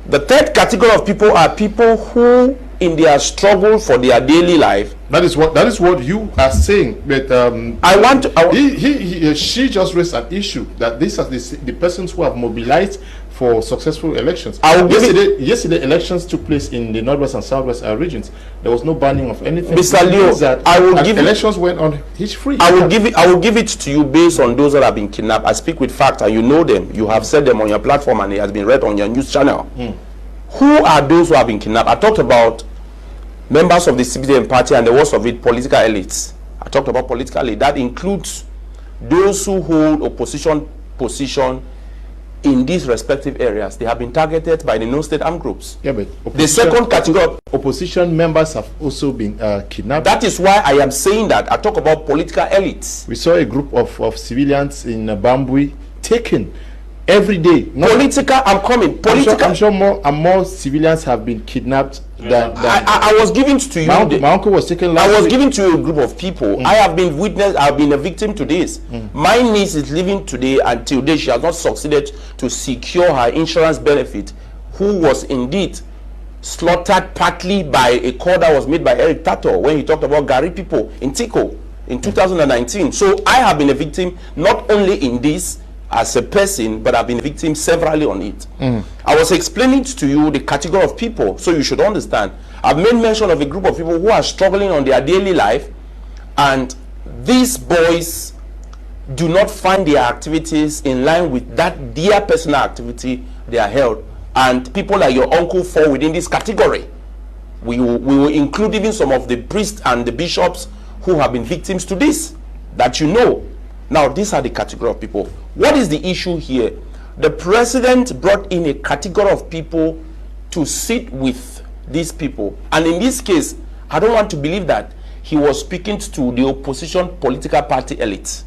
Speaker 3: The third category of people are people who, in their struggle for their daily life,
Speaker 1: that is what you are saying. But she just raised an issue that these are the persons who have mobilized for successful elections. Yesterday elections took place in the northwest and southwest regions. There was no banning of anything.
Speaker 3: Mr. Leo,
Speaker 1: elections went on hitch-free.
Speaker 3: I will give it to you based on those that have been kidnapped. I speak with facts, and you know them. You have said them on your platform, and it has been read on your news channel. Who are those who have been kidnapped? I talked about members of the CBDM party and the worst of it, political elites. I talked about political elite. That includes those who hold opposition position in these respective areas. They have been targeted by the non-state armed groups.
Speaker 1: Yeah, but
Speaker 3: the second category,
Speaker 1: opposition members have also been kidnapped.
Speaker 3: That is why I am saying that. I talk about political elites.
Speaker 1: We saw a group of civilians in Bambui taken every day.
Speaker 3: Political, I'm coming. Political.
Speaker 1: I'm sure more civilians have been kidnapped than
Speaker 3: I was giving to you.
Speaker 1: My uncle was taken last
Speaker 3: I was
Speaker 1: week.
Speaker 3: giving to you a group of people. I have been I've been a victim to this. My niece is living today, until today she has not succeeded to secure her insurance benefit, who was indeed slaughtered partly by a call that was made by Eric Tato when he talked about Gari people in Tico in 2019. So I have been a victim, not only in this as a person, but I've been a victim severally on it. I was explaining to you the category of people, so you should understand. I've made mention of a group of people who are struggling on their daily life, and these boys do not find their activities in line with that their personal activity they are held. And people like your uncle fall within this category. We will include even some of the priests and the bishops who have been victims to this, that you know. Now, these are the category of people. What is the issue here? The president brought in a category of people to sit with these people. And in this case, I don't want to believe that he was speaking to the opposition political party elite.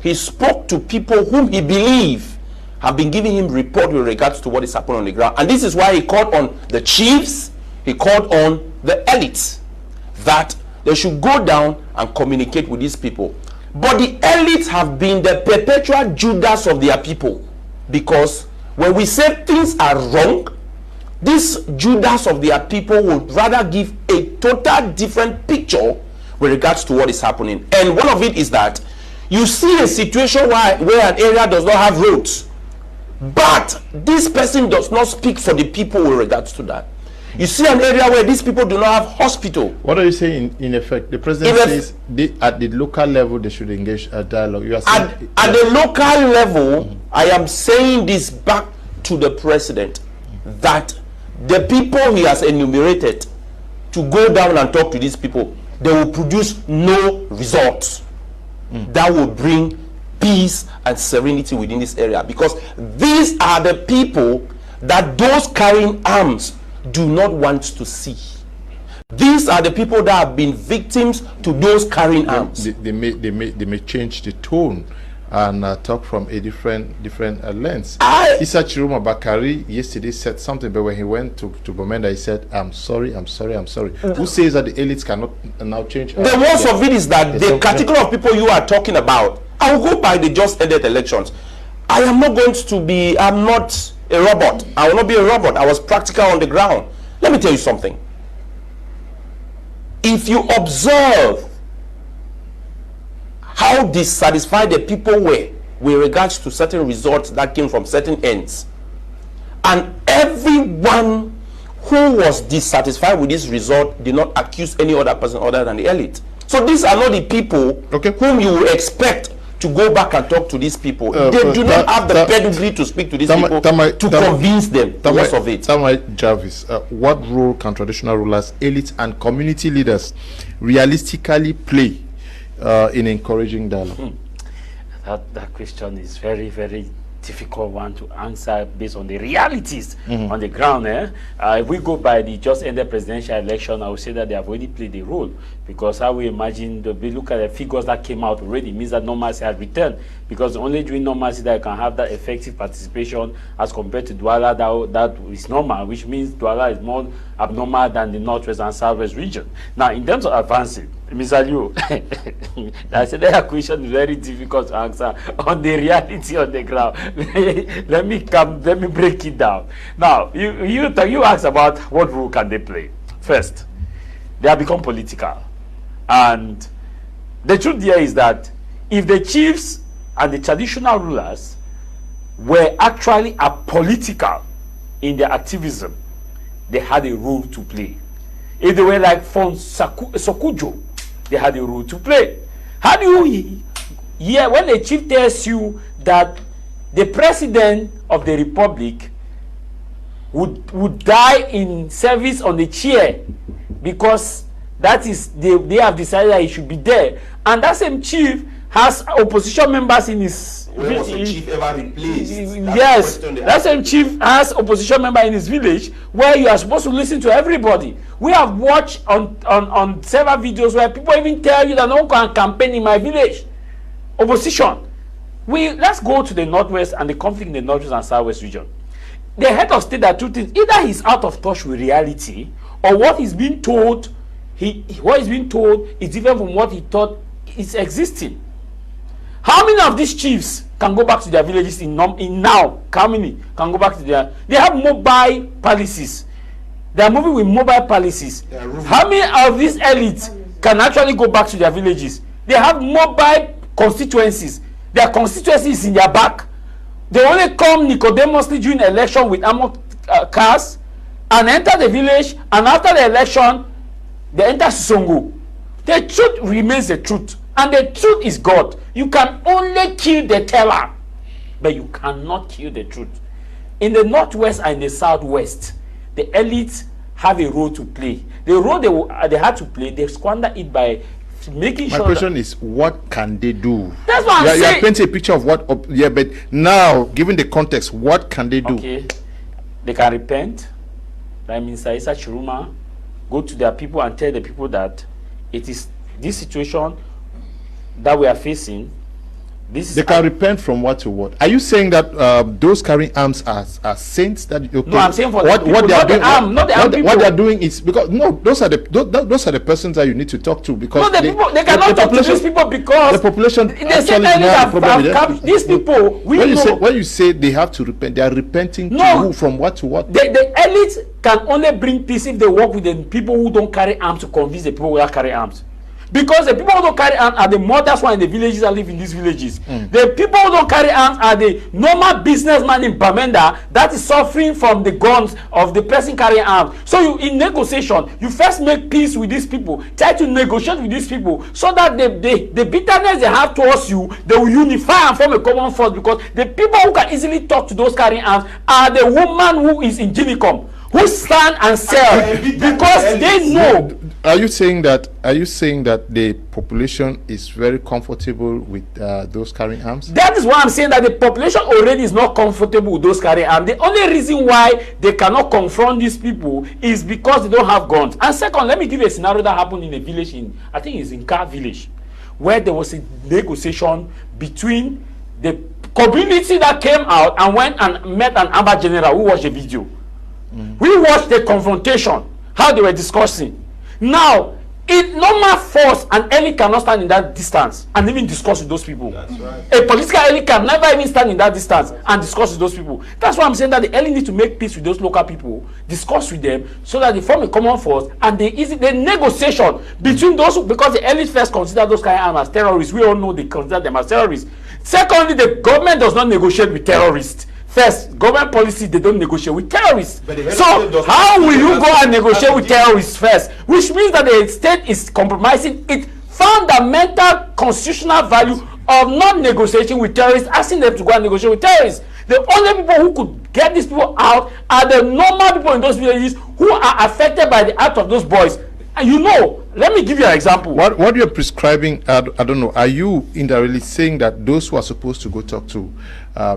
Speaker 3: He spoke to people whom he believed have been giving him report with regards to what is happening on the ground. And this is why he called on the chiefs, he called on the elites, that they should go down and communicate with these people. But the elites have been the perpetual Judas of their people, because when we say things are wrong, this Judas of their people would rather give a total different picture with regards to what is happening. And one of it is that you see a situation where an area does not have roads, but this person does not speak for the people with regards to that. You see an area where these people do not have hospital.
Speaker 1: What are you saying in effect? The president says at the local level they should engage a dialogue. You are saying
Speaker 3: at the local level, I am saying this back to the president, that the people he has enumerated to go down and talk to these people, they will produce no results that will bring peace and serenity within this area, because these are the people that those carrying arms do not want to see. These are the people that have been victims to those carrying arms.
Speaker 1: They may change the tone and talk from a different lens. Issa Chiroma Bakari yesterday said something, but when he went to Bomenda, he said, I'm sorry. Who says that the elites cannot now change?
Speaker 3: The worst of it is that the category of people you are talking about, I will go by the just ended elections. I'm not a robot. I will not be a robot. I was practical on the ground. Let me tell you something. If you observe how dissatisfied the people were with regards to certain results that came from certain ends, and everyone who was dissatisfied with this result did not accuse any other person other than the elite. So these are not the people whom you would expect to go back and talk to these people. They do not have the pedigree to speak to these people to convince them. The rest of it.
Speaker 1: Tah Mai Javis, what role can traditional rulers, elites, and community leaders realistically play in encouraging dialogue?
Speaker 4: That question is very, very difficult one to answer based on the realities on the ground. If we go by the just ended presidential election, I would say that they have already played a role, because how we imagine, we look at the figures that came out already, means that normalcy has returned, because only during normalcy that you can have that effective participation as compared to Douala that is normal, which means Douala is more abnormal than the northwest and southwest region. Now, in terms of advancing, Mr. Liu, I said that question is very difficult to answer on the reality on the ground. let me break it down. Now, you asked about what role can they play. First, they have become political, and the truth here is that if the chiefs and the traditional rulers were actually apolitical in their activism, they had a role to play. If they were like Fon Sokujo, they had a role to play. How do you hear when a chief tells you that the president of the republic would die in service on the chair because that is they have decided that he should be there, and that same chief has opposition members in his
Speaker 3: when was the chief ever replaced?
Speaker 4: Yes, that same chief has opposition member in his village where you are supposed to listen to everybody. We have watched on several videos where people even tell you that no one can campaign in my village. Opposition. Let's go to the northwest and the conflict in the northwest and southwest region. The head of state are two things: either he's out of touch with reality, or what he's being told, what he's being told is different from what he thought is existing. How many of these chiefs can go back to their villages in now? How many can go back to their? They have mobile palaces. They are moving with mobile palaces. How many of these elites can actually go back to their villages? They have mobile constituencies. Their constituency is in their back. They only come Nicodemously during election with armored cars and enter the village, and after the election, they enter Songo. The truth remains the truth, and the truth is God. You can only kill the teller, but you cannot kill the truth. In the northwest and the southwest, the elites have a role to play. The role they had to play, they squander it by making
Speaker 1: My
Speaker 4: sure.
Speaker 1: question is, what can they do?
Speaker 4: That's what I'm
Speaker 1: You are
Speaker 4: saying.
Speaker 1: painting a picture of what, but now, given the context, what can they do?
Speaker 4: Okay, they can repent. That means Isa Chiruma go to their people and tell the people that it is this situation that we are facing. This is
Speaker 1: They can repent from what to what? Are you saying that those carrying arms are saints? That okay,
Speaker 4: No, I'm saying for
Speaker 1: what
Speaker 4: the people,
Speaker 1: they are
Speaker 4: not the
Speaker 1: doing.
Speaker 4: arm, not the arm
Speaker 1: What
Speaker 4: people.
Speaker 1: they are doing is because no, those are the persons that you need to talk to because
Speaker 4: No, the people they cannot talk to these people because
Speaker 1: the population
Speaker 4: they say
Speaker 1: actually
Speaker 4: earlier
Speaker 1: have a problem with them.
Speaker 4: these people. We
Speaker 1: when
Speaker 4: know
Speaker 1: you say they have to repent, they are repenting to
Speaker 4: No.
Speaker 1: who, from what to what?
Speaker 4: the elite can only bring peace if they work with the people who don't carry arms to convince the people who carry arms. Because the people who don't carry arms are the mothers who are in the villages that live in these villages. The people who don't carry arms are the normal businessman in Bamenda that is suffering from the guns of the person carrying arms. So you, in negotiation, you first make peace with these people, try to negotiate with these people so that the bitterness they have towards you, they will unify and form a common force, because the people who can easily talk to those carrying arms are the woman who is in Ginicom, who stand and sell because they know.
Speaker 1: Are you saying that the population is very comfortable with those carrying arms?
Speaker 4: That is why I'm saying that the population already is not comfortable with those carrying arms. The only reason why they cannot confront these people is because they don't have guns. And second, let me give you a scenario that happened in a village I think it's in Ka village, where there was a negotiation between the community that came out and went and met an Amba general who watched a video. We watched the confrontation, how they were discussing. Now, in normal force, an elite cannot stand in that distance and even discuss with those people.
Speaker 3: That's right.
Speaker 4: A political elite can never even stand in that distance and discuss with those people. That's why I'm saying that the elite need to make peace with those local people, discuss with them, so that they form a common force and the negotiation between those because the elite first consider those kind of arms as terrorists. We all know they consider them as terrorists. Secondly, the government does not negotiate with terrorists. First, government policy, they don't negotiate with terrorists. So how will you go and negotiate with terrorists first? Which means that the state is compromising its fundamental constitutional value of not negotiating with terrorists, asking them to go and negotiate with terrorists. The only people who could get these people out are the normal people in those villages who are affected by the act of those boys. And you know, let me give you an example.
Speaker 1: What you're prescribing, I don't know, are you indirectly saying that those who are supposed to go talk to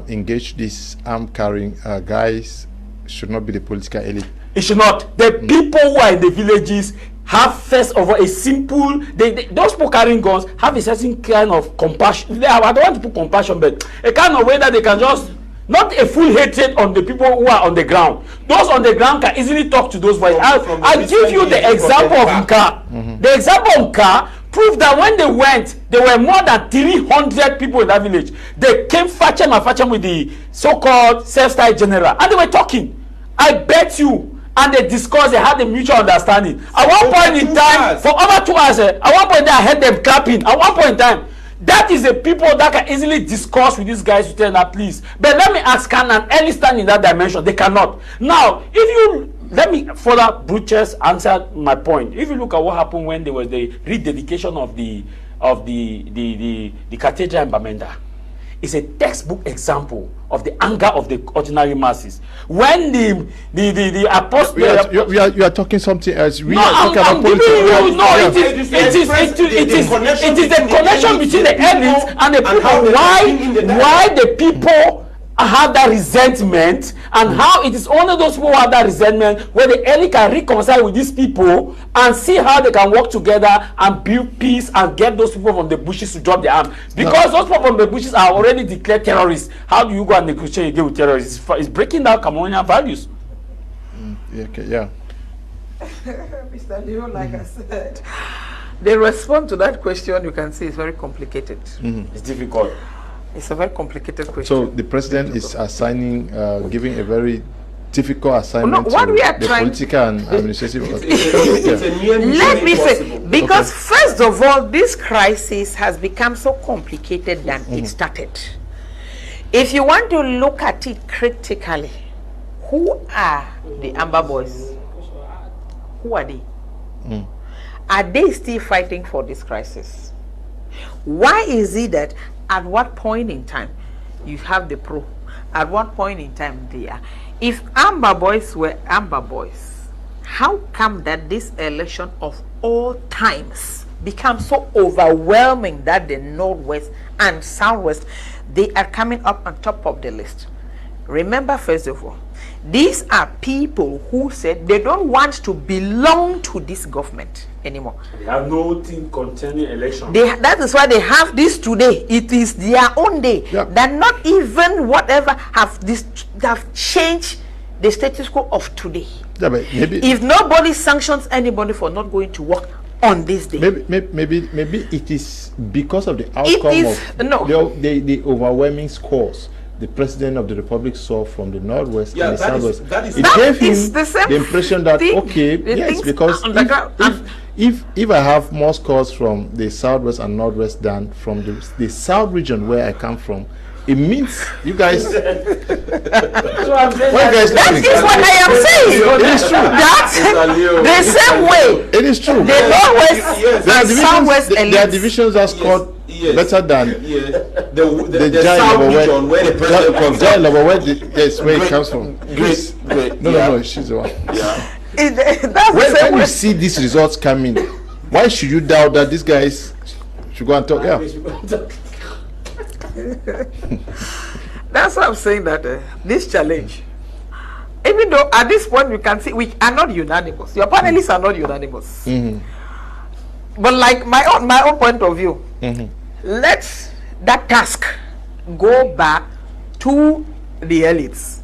Speaker 1: engage these arm carrying guys should not be the political elite?
Speaker 4: It should not. The people who are in the villages have first of all a simple, those people carrying guns have a certain kind of compassion. I don't want to put compassion, but a kind of way that they can just, not a full hatred on the people who are on the ground. Those on the ground can easily talk to those voices. I'll give you the example of Nka. The example of Nka proved that when they went, there were more than 300 people in that village. They came fachem with the so-called self-styled general, and they were talking. I bet you, and they discussed, they had a mutual understanding. At one point in time, for over 2 hours, at one point in time, I heard them clapping. At one point in time, that is the people that can easily discuss with these guys to tell them, please. But let me ask, can an elite stand in that dimension? They cannot. Now, if you let me further Brutus answer my point. If you look at what happened when there was the rededication of the cathedral in Bamenda, it's a textbook example of the anger of the ordinary masses. When the apostle,
Speaker 1: you are talking something else. We
Speaker 4: no,
Speaker 1: are talking
Speaker 4: I'm
Speaker 1: about
Speaker 4: giving
Speaker 1: politics.
Speaker 4: you. No, it is the connection between the elites and the people. Why the people have that resentment, and how it is only those people who have that resentment where the elite can reconcile with these people and see how they can work together and build peace and get those people from the bushes to drop their arms, because those people from the bushes are already declared terrorists. How do you go and negotiate again with terrorists? It's breaking down Cameroonian values.
Speaker 1: Yeah.
Speaker 2: Mr. Leo, like I said, the response to that question, you can see, is very complicated.
Speaker 4: It's difficult.
Speaker 2: It's a very complicated question.
Speaker 1: So the president is assigning, giving a very difficult assignment
Speaker 2: what
Speaker 1: to
Speaker 2: we are
Speaker 1: the
Speaker 2: trying-
Speaker 1: political and administrative.
Speaker 2: Let me say, because first of all, this crisis has become so complicated than it started. If you want to look at it critically, who are the Amber Boys? Who are they? Are they still fighting for this crisis? Why is it that at what point in time you have the pro, at what point in time they are? If Amber Boys were Amber Boys, how come that this election of all times become so overwhelming that the Northwest and Southwest, they are coming up on top of the list. Remember, first of all, these are people who said they don't want to belong to this government anymore.
Speaker 4: They have no thing concerning election.
Speaker 2: That is why they have this today. It is their own day.
Speaker 1: Yeah.
Speaker 2: That not even whatever have changed the status quo of today.
Speaker 1: Yeah, but maybe
Speaker 2: If nobody sanctions anybody for not going to work on this day,
Speaker 1: maybe it is because of the outcome of the overwhelming scores the president of the republic saw from the Northwest and the Southwest. It gave him the impression that because if I have more scores from the Southwest and Northwest than from the South region where I come from, it means you guys. What you guys
Speaker 2: that is what I am saying.
Speaker 1: It is true.
Speaker 2: That's the same way.
Speaker 1: It is true.
Speaker 2: The Northwest and Southwest
Speaker 1: their divisions are scored better than the
Speaker 3: South region where the president comes from.
Speaker 1: Where it comes from.
Speaker 3: Great.
Speaker 1: No, she's the one.
Speaker 3: Yeah.
Speaker 1: When you see these results coming, why should you doubt that these guys should go and talk? Yeah.
Speaker 2: That's why I'm saying that this challenge, even though at this point we can see we are not unanimous, your panelists are not unanimous, but like my own point of view, let that task go back to the elites.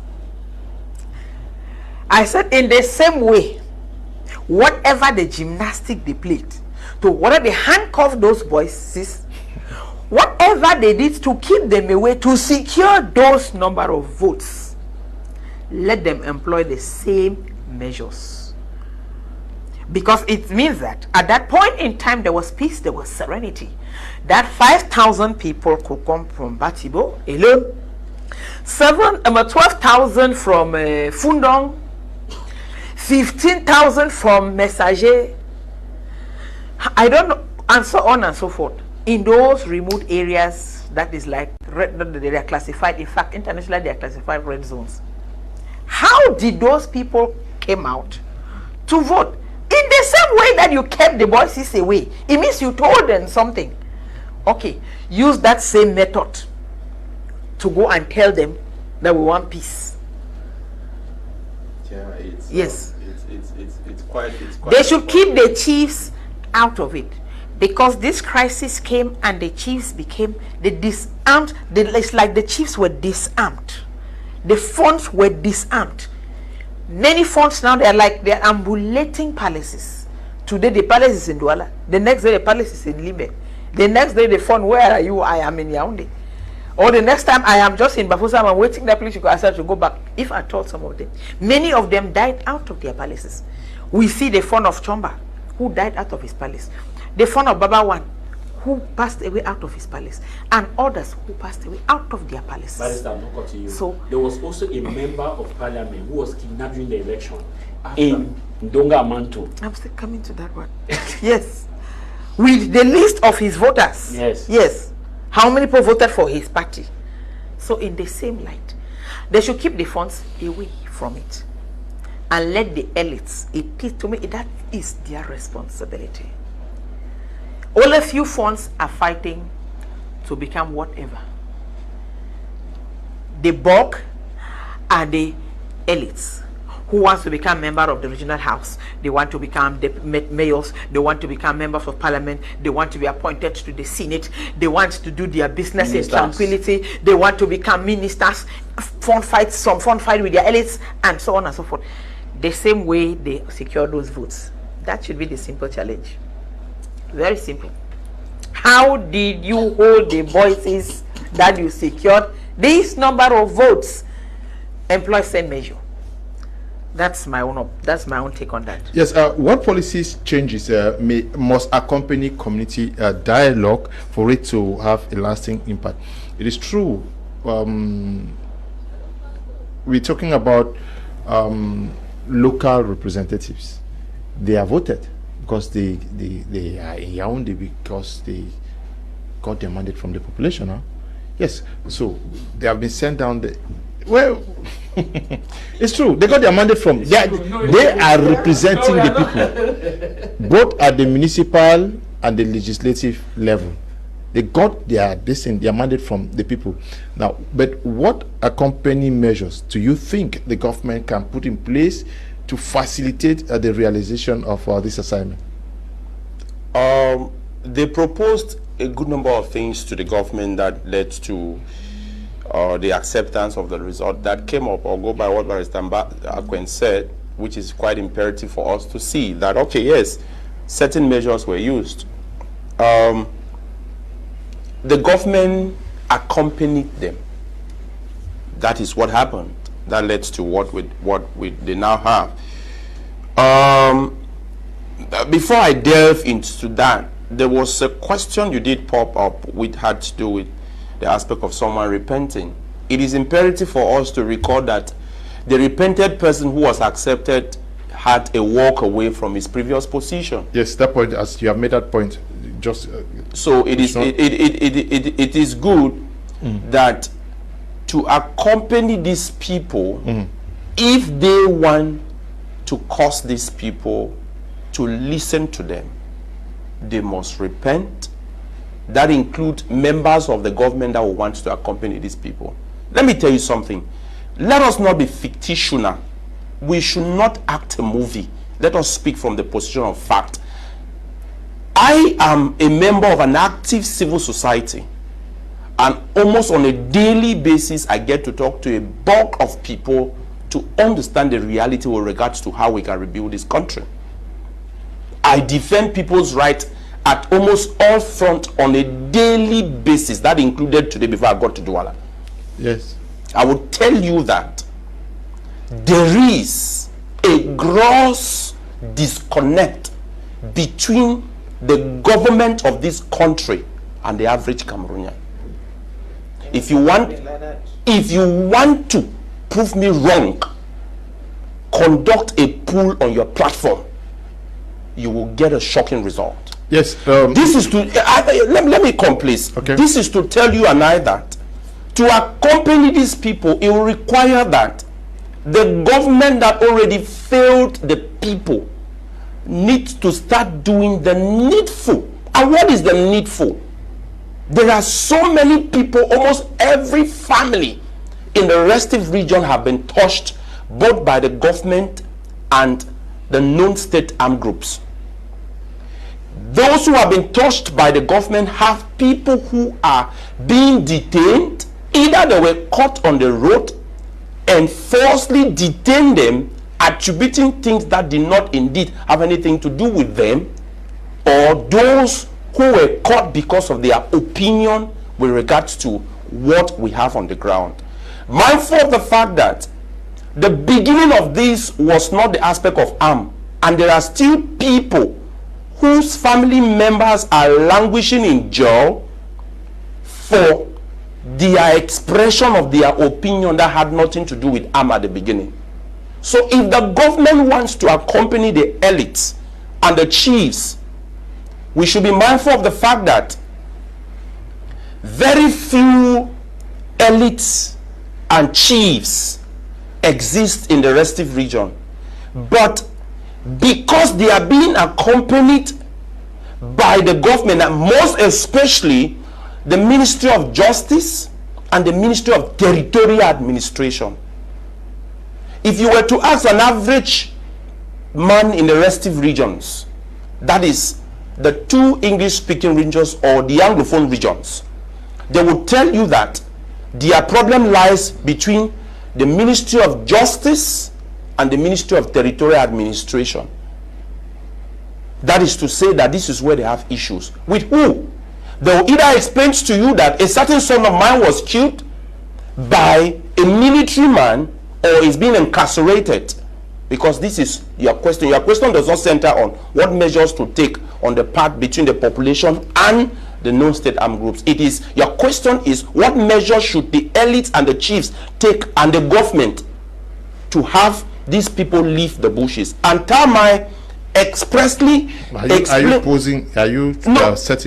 Speaker 2: I said in the same way, whatever the gymnastic they played, to whatever they handcuffed those voices, whatever they did to keep them away, to secure those number of votes, let them employ the same measures. Because it means that at that point in time there was peace, there was serenity. That 5,000 people could come from Batibo alone, 12,000 from Fundong, 15,000 from Messager, I don't know, and so on and so forth. In those remote areas, that is like they are classified, in fact internationally they are classified red zones. How did those people came out to vote? In the same way that you kept the voices away, it means you told them something. Okay, use that same method to go and tell them that we want peace.
Speaker 3: Yeah,
Speaker 2: yes.
Speaker 3: It's quite.
Speaker 2: They should keep the chiefs out of it. Because this crisis came and the chiefs became disarmed. It's like the chiefs were disarmed. The funds were disarmed. Many funds now they're ambulating palaces. Today the palace is in Douala. The next day the palace is in Limbe. The next day the fund, where are you? I am in Yaoundé. Or the next time I am just in Bafoussam, I'm waiting that place to go back. If I told some of them, many of them died out of their palaces. We see the fund of Chomba, who died out of his palace. The son of Baba One, who passed away out of his palace, and others who passed away out of their palaces.
Speaker 4: Barrister, not continue.
Speaker 2: So
Speaker 4: there was also a member of parliament who was kidnapped during the election in Ndonga Manto.
Speaker 2: I'm still coming to that one. Yes, with the list of his voters. Yes. How many people voted for his party? So in the same light, they should keep the funds away from it and let the elites. To me, that is their responsibility. All a few funds are fighting to become whatever. The bulk are the elites who wants to become member of the regional house. They want to become the mayors. They want to become members of parliament. They want to be appointed to the senate. They want to do their business in tranquility. They want to become ministers. Some fight with their elites, and so on and so forth. The same way they secure those votes. That should be the simple challenge. Very simple. How did you hold the voices that you secured this number of votes? Employ same measure. That's my own take on that.
Speaker 1: Yes. What policies changes must accompany community dialogue for it to have a lasting impact? It is true. We're talking about local representatives. They are voted because they are in Yaoundé because they got their mandate from the population. Huh? Yes, so they have been sent down there. Well, it's true. They got their mandate from. They are representing the people, both at the municipal and the legislative level. They got their mandate from the people. Now, but what accompanying measures do you think the government can put in place to facilitate the realization of this assignment?
Speaker 3: They proposed a good number of things to the government that led to the acceptance of the result that came up. I'll go by what Barrister Akwen said, which is quite imperative for us to see that, okay, yes, certain measures were used. The government accompanied them. That is what happened. That led to what they now have. Before I delve into that, there was a question you did pop up which had to do with the aspect of someone repenting. It is imperative for us to record that the repented person who was accepted had a walk away from his previous position.
Speaker 1: Yes, that point, as you have made that point, just
Speaker 3: so it is good that to accompany these people, if they want to cause these people to listen to them, they must repent. That includes members of the government that will want to accompany these people. Let me tell you something. Let us not be fictional. We should not act a movie. Let us speak from the position of fact. I am a member of an active civil society, and almost on a daily basis I get to talk to a bulk of people to understand the reality with regards to how we can rebuild this country. I defend people's rights at almost all fronts on a daily basis. That included today before I got to Douala.
Speaker 1: yes.
Speaker 3: I will tell you that there is a gross disconnect between the government of this country and the average Cameroonian. If you want to prove me wrong, conduct a poll on your platform. You will get a shocking result.
Speaker 1: Yes.
Speaker 3: This is to let me come, please.
Speaker 1: Okay.
Speaker 3: This is to tell you and I that to accompany these people, it will require that the government that already failed the people needs to start doing the needful. And what is the needful? There are so many people, almost every family in the restive region have been touched both by the government and the non-state armed groups. Those who have been touched by the government have people who are being detained. Either they were caught on the road and falsely detained them, attributing things that did not indeed have anything to do with them, or those who were caught because of their opinion with regards to what we have on the ground. Mindful of the fact that the beginning of this was not the aspect of harm, and there are still people whose family members are languishing in jail for their expression of their opinion that had nothing to do with harm at the beginning. So if the government wants to accompany the elites and the chiefs, we should be mindful of the fact that very few elites and chiefs exist in the restive region. But because they are being accompanied by the government, and most especially the Ministry of Justice and the Ministry of Territorial Administration. If you were to ask an average man in the restive regions, that is the two English-speaking regions or the Anglophone regions, they will tell you that their problem lies between the Ministry of Justice and the Ministry of Territorial Administration. That is to say that this is where they have issues. With who? They will either explain to you that a certain son of mine was killed by a military man or is being incarcerated, because this is your question. Your question does not center on what measures to take on the part between the population and the non-state armed groups. It is, your question is, what measures should the elites and the chiefs take and the government to have these people leave the bushes? And Tah Mai expressly
Speaker 1: setting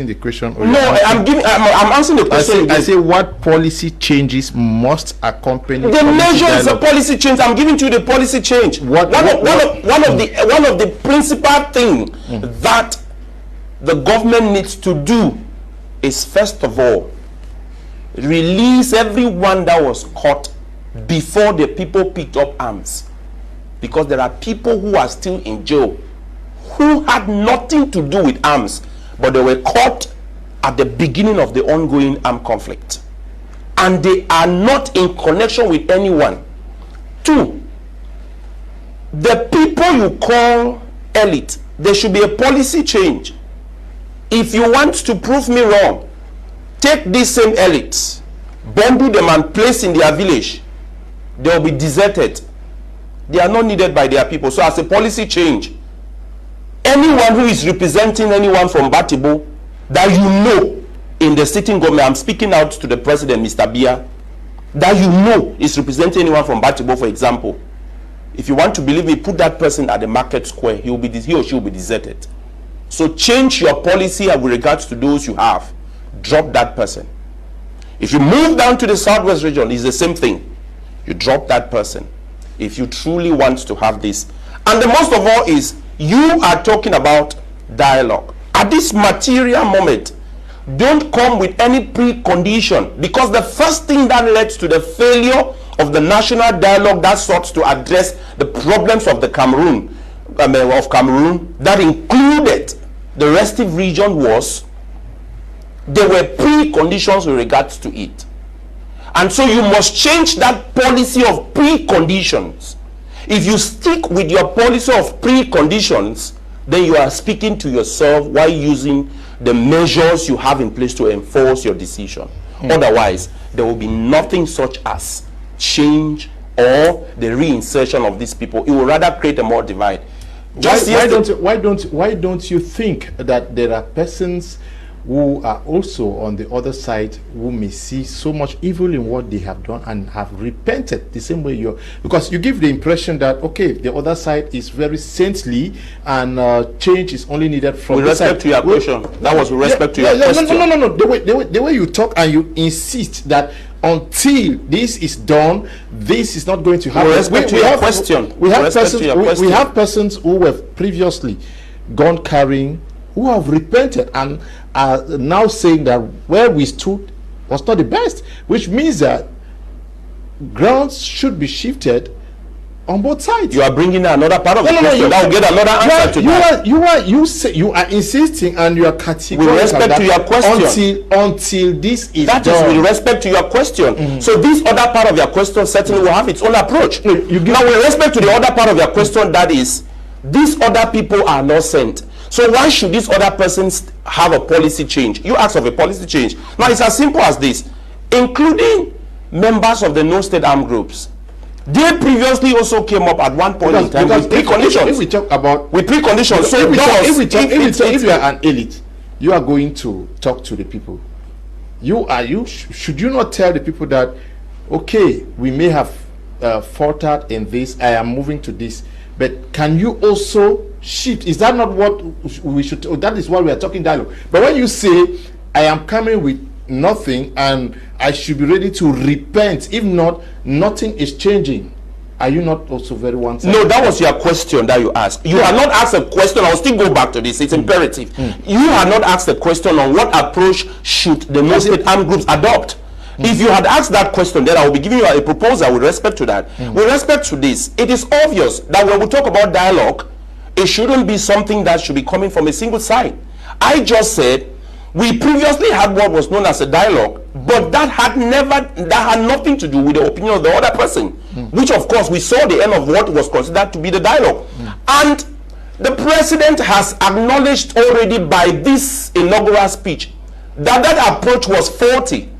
Speaker 1: the question? Or
Speaker 3: no, I'm answering the question.
Speaker 1: I say what policy changes must accompany
Speaker 3: the measure is a policy change. I'm giving you the policy change. One of the principal thing that the government needs to do is, first of all, release everyone that was caught before the people picked up arms. Because there are people who are still in jail who had nothing to do with arms, but they were caught at the beginning of the ongoing armed conflict. And they are not in connection with anyone. 2, the people you call elite, there should be a policy change. If you want to prove me wrong, take these same elites, bundle them and place in their village. They will be deserted. They are not needed by their people. So as a policy change, anyone who is representing anyone from Batibo that you know in the sitting government, I'm speaking out to the president, Mr. Bia, that you know is representing anyone from Batibo, for example, if you want to believe me, put that person at the market square. He or she will be deserted. So change your policy with regards to those you have. Drop that person. If you move down to the southwest region, it's the same thing. You drop that person if you truly want to have this. And the most of all is, you are talking about dialogue. At this material moment, don't come with any precondition, because the first thing that led to the failure of the national dialogue that sought to address the problems of the Cameroon, that included the restive region, was there were preconditions with regards to it. And so you must change that policy of preconditions. If you stick with your policy of preconditions, then you are speaking to yourself while using the measures you have in place to enforce your decision. Otherwise, there will be nothing such as change or the reinsertion of these people. It will rather create a more divide.
Speaker 1: Why don't you think that there are persons who are also on the other side who may see so much evil in what they have done and have repented the same way you're, because you give the impression that, okay, the other side is very saintly and change is only needed from
Speaker 3: with respect to your question. That was with respect to your question.
Speaker 1: No. The way you talk and you insist that until this is done, this is not going to happen.
Speaker 3: With respect to your question.
Speaker 1: We have persons who were previously gone carrying, who have repented and are now saying that where we stood was not the best, which means that grounds should be shifted on both sides.
Speaker 3: You are bringing another part of the question that will get another answer to that.
Speaker 1: You are insisting and you are categorical
Speaker 3: with respect to your question
Speaker 1: until this is
Speaker 3: that
Speaker 1: done.
Speaker 3: Is with respect to your question. So this other part of your question certainly will have its own approach. Now with respect to the other part of your question, that is, these other people are not sent. So why should these other persons have a policy change? You ask of a policy change. Now it's as simple as this. Including members of the non-state armed groups. They previously also came up at one point in time with preconditions.
Speaker 1: If we talk about
Speaker 3: with preconditions, so
Speaker 1: if you are an elite, you are going to talk to the people. Should you not tell the people that, okay, we may have faltered in this, I am moving to this, but can you also shift? Is that not what we should? That is what we are talking dialogue. But when you say, I am coming with nothing and I should be ready to repent, if not, nothing is changing, are you not also very one-sided?
Speaker 3: No, that was your question that you asked. You have not asked a question. I will still go back to this. It's imperative. You have not asked a question on what approach should the non-state armed groups adopt. If you had asked that question, then I will be giving you a proposal with respect to that. With respect to this, it is obvious that when we talk about dialogue, it shouldn't be something that should be coming from a single side. I just said we previously had what was known as a dialogue, but that had nothing to do with the opinion of the other person, which of course we saw the end of what was considered to be the dialogue. And the president has acknowledged already by this inaugural speech that that approach was faulty.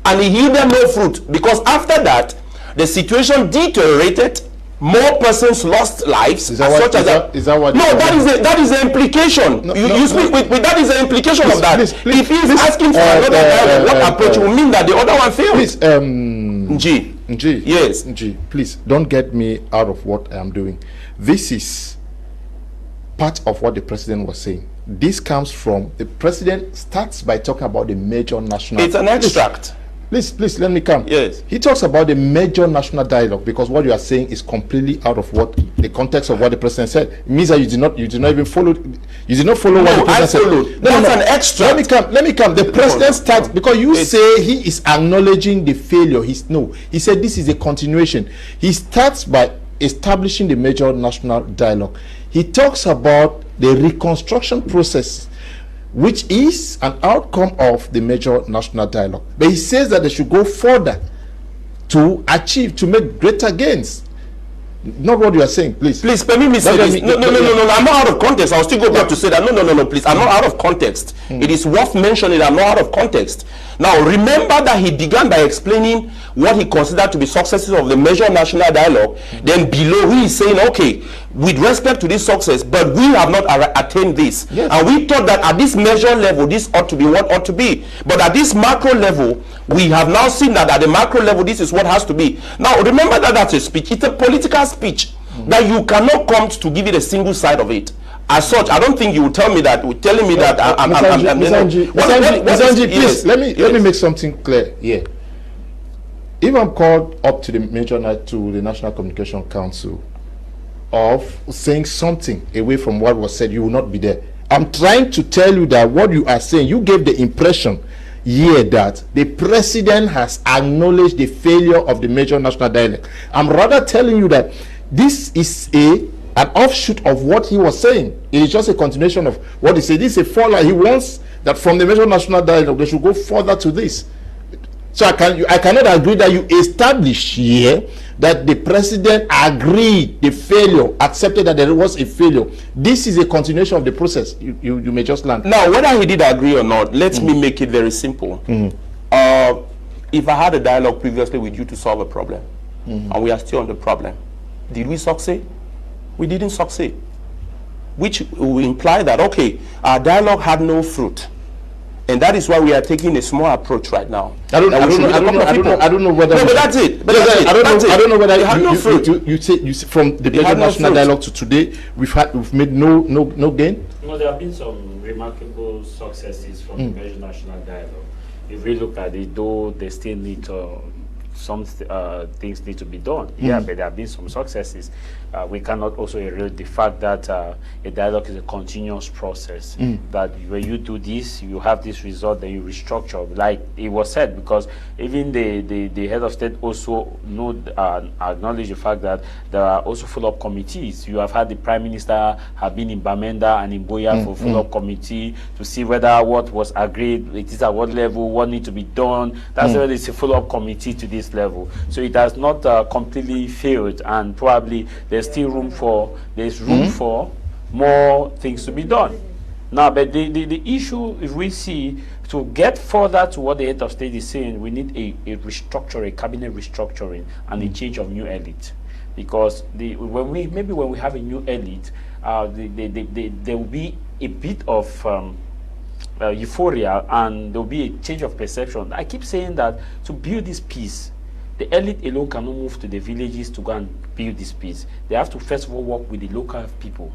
Speaker 3: And he yielded no fruit, because after that the situation deteriorated, more persons lost lives.
Speaker 1: Is that
Speaker 3: that is the implication. You speak with that is the implication of that. If he is asking for another dialogue, what approach will mean that the other one failed?
Speaker 1: Please,
Speaker 3: Nji. Yes.
Speaker 1: Nji, please don't get me out of what I am doing. This is part of what the president was saying. This comes from the president starts by talking about the major national.
Speaker 3: It's an extract.
Speaker 1: Please, let me come.
Speaker 3: Yes.
Speaker 1: He talks about the major national dialogue, because what you are saying is completely out of what the context of what the president said. It means that you did not even follow. You did not follow what the president said.
Speaker 3: No, that's an extra.
Speaker 1: Let me come. The president starts because you say he is acknowledging the failure. He said this is a continuation. He starts by establishing the major national dialogue. He talks about the reconstruction process, which is an outcome of the major national dialogue. But he says that they should go further to make greater gains. Not what you are saying, please.
Speaker 3: Please, permit me say this. No, I'm not out of context. I'll still go back to say that. No, please. I'm not out of context. It is worth mentioning I'm not out of context. Now, remember that he began by explaining what he considered to be successes of the major national dialogue. Then below, he is saying, okay, with respect to this success, but we have not attained this. Yes. And we thought that at this measure level, this ought to be what ought to be. But at this macro level, we have now seen that at the macro level, this is what has to be. Now, remember that that's a speech. It's a political speech that you cannot come to give it a single side of it. As such, I don't think you will tell me that. Telling me that
Speaker 1: Nji, please let me make something clear here. If I'm called up to the National Communication Council of saying something away from what was said, you will not be there. I'm trying to tell you that what you are saying, you gave the impression here that the president has acknowledged the failure of the major national dialogue. I'm rather telling you that this is an offshoot of what he was saying. It is just a continuation of what he said. This is a fallout. He wants that from the major national dialogue they should go further to this. So I cannot agree that you establish here that the president agreed the failure, accepted that there was a failure. This is a continuation of the process. You may just learn.
Speaker 3: Now, whether he did agree or not, let me make it very simple. If I had a dialogue previously with you to solve a problem, and we are still on the problem, did we succeed? We didn't succeed. Which will imply that, okay, our dialogue had no fruit. And that is why we are taking a small approach right now.
Speaker 1: I don't know whether.
Speaker 3: No, but that's it.
Speaker 1: I don't know whether you say from the major national dialogue to today we've made no gain.
Speaker 4: No, there have been some remarkable successes from the major national dialogue. If we look at it, though they still need some things need to be done. Yeah, but there have been some successes. We cannot also erode the fact that a dialogue is a continuous process. That when you do this, you have this result, then you restructure. Like it was said, because even the head of state also acknowledge the fact that there are also follow-up committees. You have had the prime minister have been in Bamenda and in Boya for follow-up committee to see whether what was agreed, it is at what level, what needs to be done. That's why it's a follow-up committee to this level. So it has not completely failed, and probably there's still room for more things to be done. Now, but the issue, if we see, to get further to what the head of state is saying, we need a restructure, a cabinet restructuring, and a change of new elite. Because when we have a new elite, there will be a bit of euphoria, and there will be a change of perception. I keep saying that to build this peace, the elite alone cannot move to the villages to go and build this peace. They have to first of all work with the local people.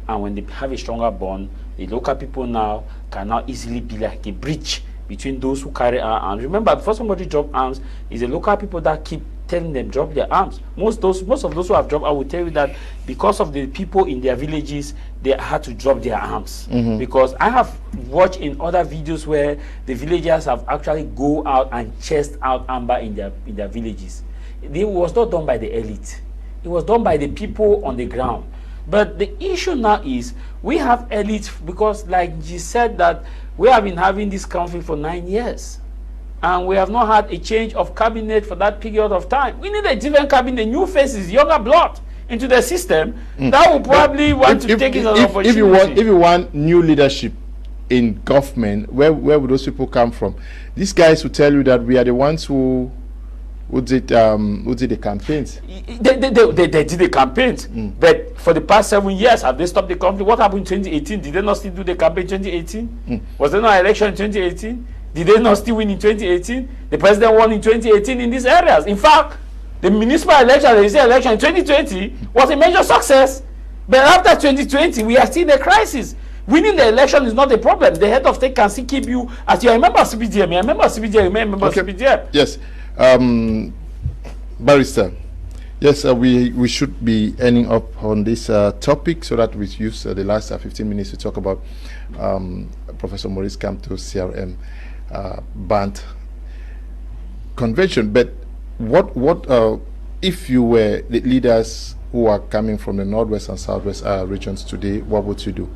Speaker 4: And when they have a stronger bond, the local people now can now easily be like a bridge between those who carry arms. Remember, before somebody drop arms, it's the local people that keep telling them drop their arms. Most of those who have dropped, I will tell you that because of the people in their villages, they had to drop their arms. Because I have watched in other videos where the villagers have actually go out and chest out amber in their villages. It was not done by the elite. It was done by the people on the ground. But the issue now is we have elites, because like Nji said, that we have been having this conflict for 9 years. And we have not had a change of cabinet for that period of time. We need a different cabinet, new faces, younger blood into the system that will probably want to take it as an opportunity.
Speaker 1: If you want new leadership in government, where would those people come from? These guys will tell you that we are the ones who did the campaigns.
Speaker 4: They did the campaigns, but for the past 7 years, have they stopped the conflict? What happened in 2018? Did they not still do the campaign in 2018? Was there no election in 2018? Did they not still win in 2018? The president won in 2018 in these areas. In fact, the municipal election, the election in 2020 was a major success. But after 2020, we are still in a crisis. Winning the election is not a problem. The head of state can still keep you as you are a member of CPDM. You are a member of CPDM, you are a member of CPDM.
Speaker 1: Yes. Barrister, Yes, we should be ending up on this topic so that we use the last 15 minutes to talk about Professor Maurice Kamto's CRM banned convention. But what if you were the leaders who are coming from the northwest and southwest regions today, what would you do?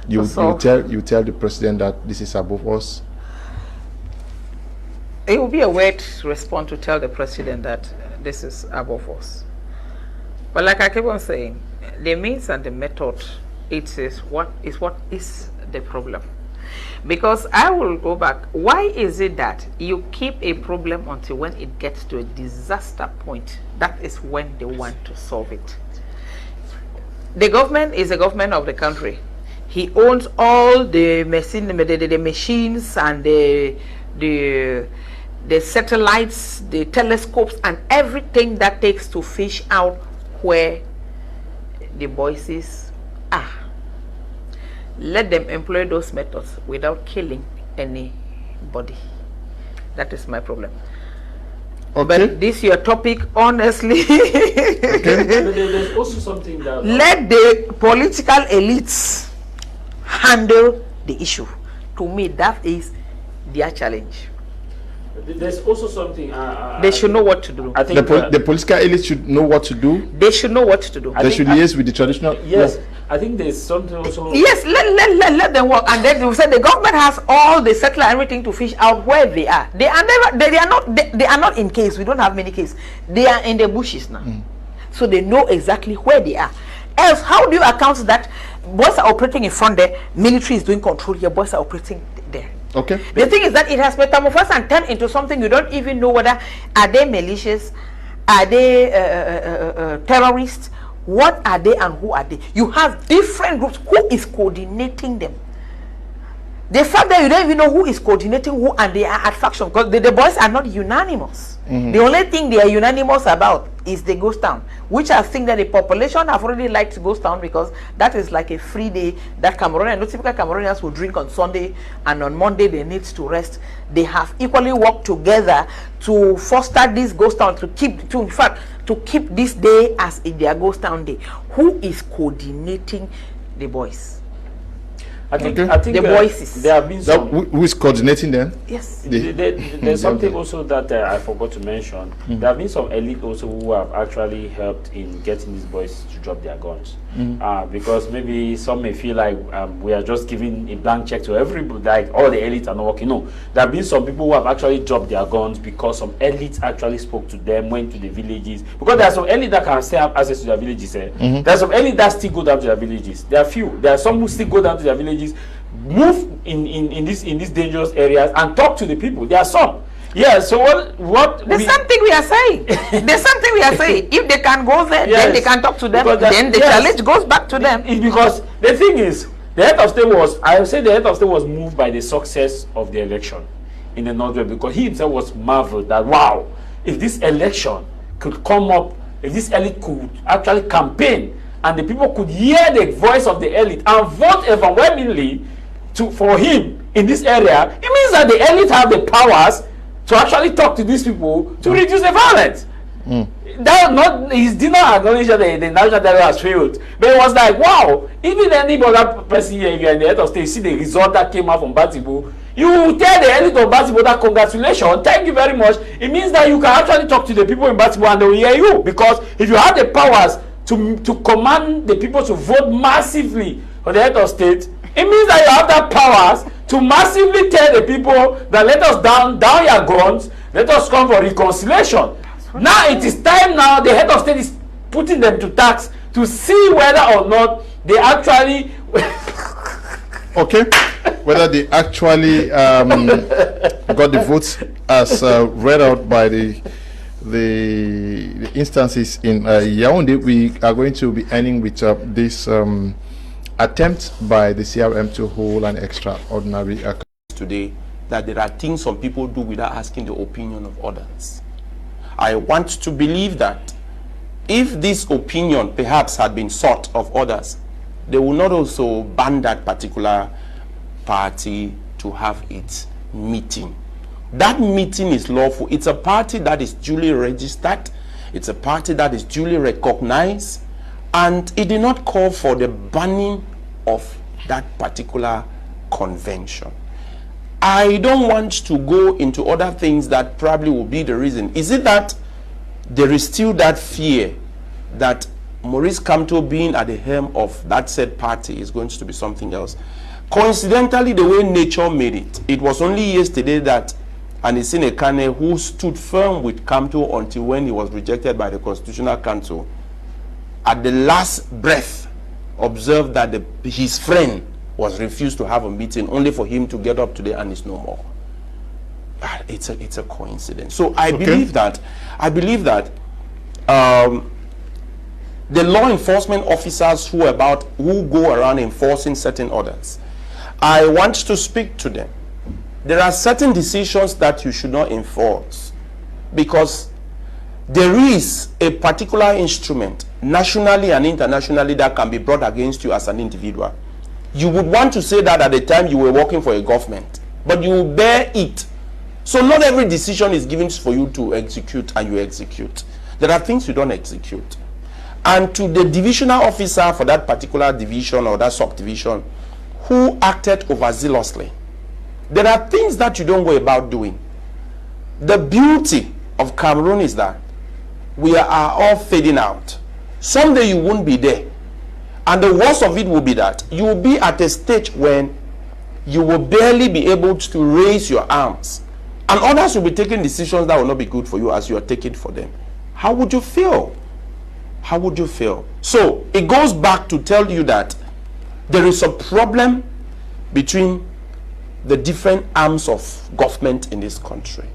Speaker 1: You tell the president that this is above us?
Speaker 2: It would be a weird response to tell the president that this is above us. But like I keep on saying, the means and the method, it is what is the problem. Because I will go back, why is it that you keep a problem until when it gets to a disaster point? That is when they want to solve it. The government is the government of the country. He owns all the machines and the satellites, the telescopes, and everything that takes to fish out where the voices are. Let them employ those methods without killing anybody. That is my problem.
Speaker 1: Okay.
Speaker 2: But this your topic, honestly.
Speaker 4: Okay. There's also something that
Speaker 2: let the political elites handle the issue. To me, that is their challenge.
Speaker 4: There's also something
Speaker 2: they should know what to do.
Speaker 4: I think
Speaker 1: the political elites should know what to do.
Speaker 2: They should know what to do.
Speaker 1: They should liaise with the traditional.
Speaker 4: Yes, I think there's something also.
Speaker 2: Yes, let them work, and then you said the government has all the satellite, everything to fish out where they are. They are not in caves. We don't have many caves. They are in the bushes now, so they know exactly where they are. Else, how do you account that boys are operating in front there, military is doing control here, boys are operating there?
Speaker 1: Okay.
Speaker 2: The thing is that it has metamorphosed and turned into something you don't even know whether are they malicious, are they terrorists, what are they and who are they? You have different groups. Who is coordinating them? The fact that you don't even know who is coordinating who and they are at faction, because the boys are not unanimous. The only thing they are unanimous about is the ghost town, which I think that the population have already liked ghost town because that is like a free day that Cameroonians, no typical Cameroonians will drink on Sunday, and on Monday they need to rest. They have equally worked together to foster this ghost town, to keep this day as their ghost town day. Who is coordinating the boys?
Speaker 4: I think
Speaker 2: the voices.
Speaker 4: There have been some.
Speaker 1: Who is coordinating them?
Speaker 2: Yes.
Speaker 4: There's something also that I forgot to mention. There have been some elite also who have actually helped in getting these boys to drop their guns. Because maybe some may feel like we are just giving a blank check to everybody, like all the elites are not working. No, there have been some people who have actually dropped their guns because some elites actually spoke to them, went to the villages. Because there are some elites that can still have access to their villages. There are some elites that still go down to their villages. There are few. There are some who still go down to their villages, move in these dangerous areas and talk to the people. There are some. Yeah, so there's something we are saying.
Speaker 2: There's something we are saying. If they can go there, then they can talk to them. Then the challenge goes back to them.
Speaker 4: It's because the thing is, the head of state was moved by the success of the election in the Northwest, because he himself was marveled that, wow, if this election could come up, if this elite could actually campaign and the people could hear the voice of the elite and vote overwhelmingly for him in this area, it means that the elite have the powers to actually talk to these people to reduce the violence. He did not acknowledge that the national dialogue has failed. But it was like, wow, even any other person here, if you're in the head of state, see the result that came out from Batibo, you tell the elite of Batibo that congratulations, thank you very much. It means that you can actually talk to the people in Batibo and they will hear you. Because if you have the powers to command the people to vote massively for the head of state, it means that you have that powers to massively tell the people that let us down your guns, let us come for reconciliation. Now it is time now the head of state is putting them to tax to see whether or not they actually
Speaker 1: okay, whether they actually got the votes as read out by the instances in Yaoundé. We are going to be ending with this attempt by the CRM to hold an extraordinary
Speaker 3: today, that there are things some people do without asking the opinion of others. I want to believe that if this opinion perhaps had been sought of others, they will not also ban that particular party to have its meeting. That meeting is lawful. It's a party that is duly registered. It's a party that is duly recognized, and it did not call for the banning of that particular convention. I don't want to go into other things that probably will be the reason. Is it that there is still that fear that Maurice Kamto being at the helm of that said party is going to be something else? Coincidentally, the way nature made it, it was only yesterday that Anicent Ekane, who stood firm with Kamto until when he was rejected by the Constitutional Council, at the last breath observed that his friend was refused to have a meeting, only for him to get up today and it's no more. It's a coincidence. So I believe that the law enforcement officers who go around enforcing certain orders, I want to speak to them. There are certain decisions that you should not enforce because there is a particular instrument nationally and internationally that can be brought against you as an individual. You would want to say that at the time you were working for a government, but you will bear it. So not every decision is given for you to execute and you execute. There are things you don't execute. And to the divisional officer for that particular division or that subdivision who acted overzealously, there are things that you don't go about doing. The beauty of Cameroon is that we are all fading out. Someday you won't be there. And the worst of it will be that you will be at a stage when you will barely be able to raise your arms. And others will be taking decisions that will not be good for you as you are taking for them. How would you feel? How would you feel? So it goes back to tell you that there is a problem between the different arms of government in this country.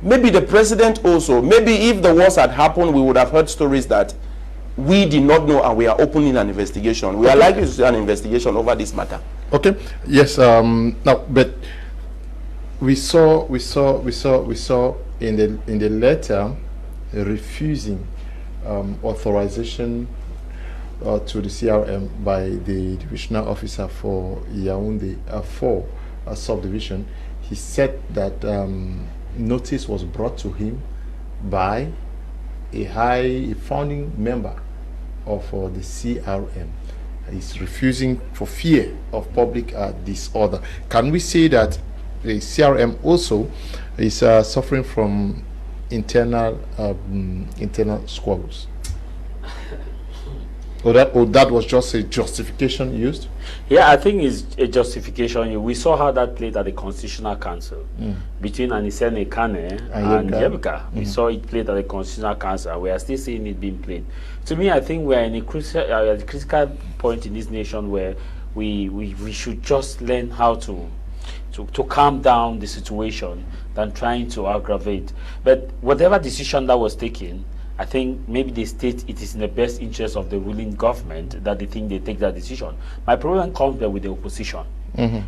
Speaker 3: Maybe the president also, maybe if the worst had happened, we would have heard stories that we did not know and we are opening an investigation. We are likely to see an investigation over this matter. Okay.
Speaker 1: Yes. Now, but we saw in the letter refusing authorization to the CRM by the divisional officer for Yaoundé 4 subdivision. He said that notice was brought to him by a founding member of the CRM. He's refusing for fear of public disorder. Can we say that the CRM also is suffering from internal squabbles? Or that was just a justification used?
Speaker 4: Yeah, I think it's a justification. We saw how that played at the Constitutional Council between Anicent Ekane and Yebika. We saw it played at the Constitutional Council. We are still seeing it being played. To me, I think we are in a critical point in this nation where we should just learn how to calm down the situation than trying to aggravate. But whatever decision that was taken, I think maybe they state it is in the best interest of the ruling government that they think they take that decision. My problem comes there with the opposition.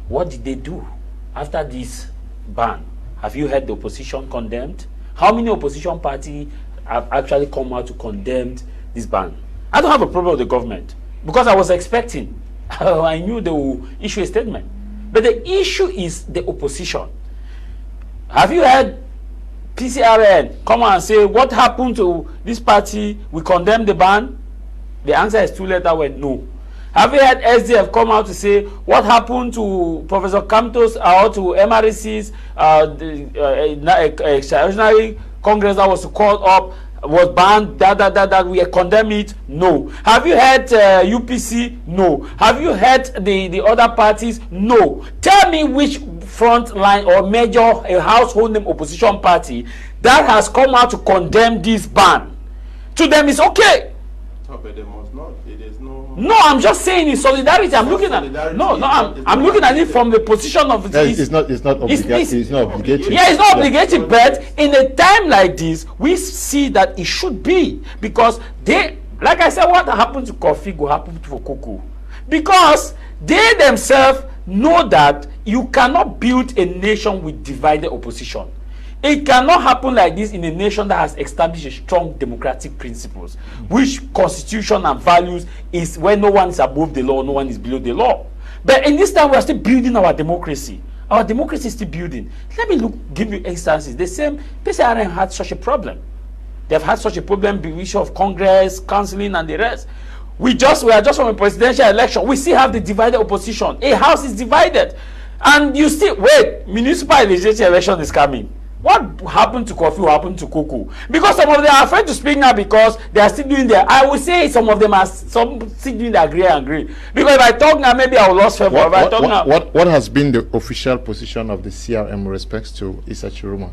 Speaker 4: What did they do after this ban? Have you heard the opposition condemned? How many opposition parties have actually come out to condemn this ban? I don't have a problem with the government because I was expecting. I knew they will issue a statement. But the issue is the opposition. Have you heard PCRN come and say what happened to this party? We condemn the ban. The answer is 2 letters were no. Have you heard SDF come out to say what happened to Professor Kamto's or to MRC's extraordinary Congress that was called up was banned, that we condemn it? No. Have you heard UPC? No. Have you heard the other parties? No. Tell me which front line or major a household name opposition party that has come out to condemn this ban. To them it's okay.
Speaker 3: No, but they must not. It is
Speaker 4: no, I'm just saying in solidarity. I'm looking at I'm looking at it from the position of this.
Speaker 1: It's not obligatory.
Speaker 4: Yeah, it's not obligatory, but in a time like this, we see that it should be, because they, like I said, what happened to coffee will happen for cocoa, because they themselves know that you cannot build a nation with divided opposition. It cannot happen like this in a nation that has established a strong democratic principles, which constitution and values is where no one is above the law, no one is below the law. But in this time, we are still building our democracy. Our democracy is still building. Let me give you instances. The same PCRN had such a problem. They've had such a problem, the issue of Congress, counseling, and the rest. We are just from a presidential election. We still have the divided opposition. A house is divided. And you still, wait, municipal legislative election is coming. What happened to coffee? What happened to cocoa? Because some of them are afraid to speak now because they are still doing their, I would say some of them are still doing their grey and grey. Because if I talk now, maybe I will lose favor.
Speaker 1: What has been the official position of the CRM with respect to Issa Chiroma?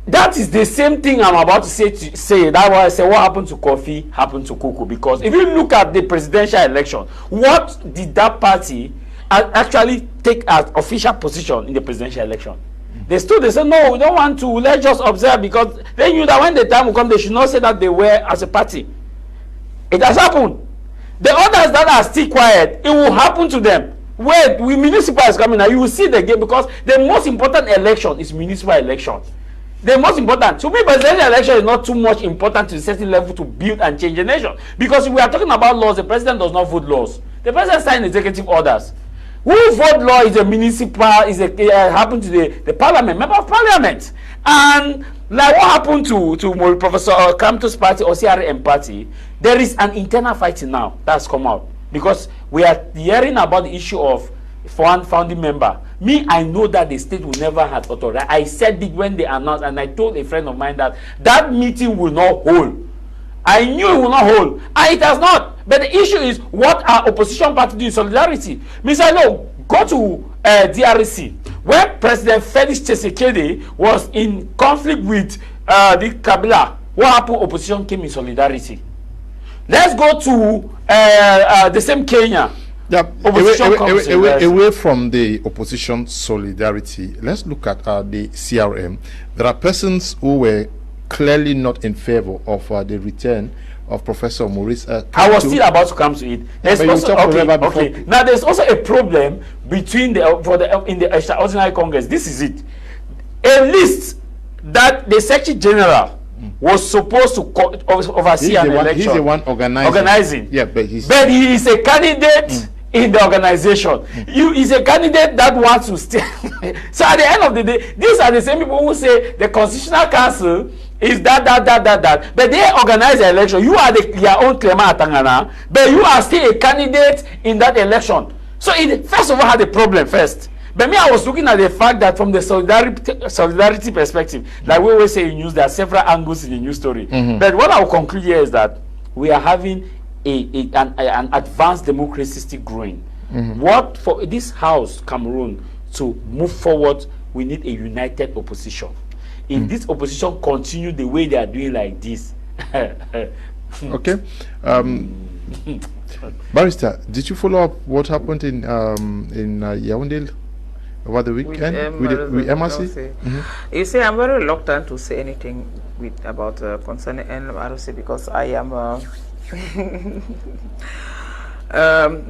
Speaker 4: That is the same thing I'm about to say. That's why I say what happened to coffee happened to cocoa. Because if you look at the presidential election, what did that party actually take as official position in the presidential election? They said, no, we don't want to, let's just observe, because they knew that when the time will come, they should not say that they were as a party. It has happened. The others that are still quiet, it will happen to them. Wait, municipal is coming now, you will see the game, because the most important election is municipal election. The most important, to me, presidential election is not too much important to a certain level to build and change the nation. Because if we are talking about laws, the president does not vote laws. The president signs executive orders. Who vote law is a municipal, happened to the parliament, member of parliament. And like what happened to Professor Kamto's party or CRM party, there is an internal fighting now that's come out. Because we are hearing about the issue of one founding member. Me, I know that the state will never have authority. I said it when they announced, and I told a friend of mine that that meeting will not hold. I knew it will not hold, and it has not. But the issue is, what are opposition parties doing in solidarity? Mr. Lo, go to DRC, where President Felix Tshisekedi was in conflict with the Kabila. What happened? Opposition came in solidarity. Let's go to the same Kenya.
Speaker 1: Yeah, away from the opposition solidarity, let's look at the CRM. There are persons who were clearly not in favor of the return of Professor Maurice.
Speaker 4: I was still about to come to it. There's also, okay. Now there's also a problem between in the extraordinary Congress. This is it. A list that the Secretary General was supposed to oversee an election.
Speaker 1: He's the one organizing. Yeah, but he
Speaker 4: is a candidate in the organization. He's a candidate that wants to stay. So at the end of the day, these are the same people who say the Constitutional Council is that. But they organize the election. You are your own Clement Atangana, but you are still a candidate in that election. So it first of all had a problem first. But me, I was looking at the fact that from the solidarity perspective, like we always say in news, there are several angles in the news story. But what I will conclude here is that we are having an advanced democracy still growing. What for this house, Cameroon, to move forward, we need a united opposition. If this opposition continue the way they are doing like this,
Speaker 1: okay. Barrister, did you follow up what happened in Yaoundé over the weekend with MRC?
Speaker 2: You see, I'm very reluctant to say anything about concerning MRC because I am.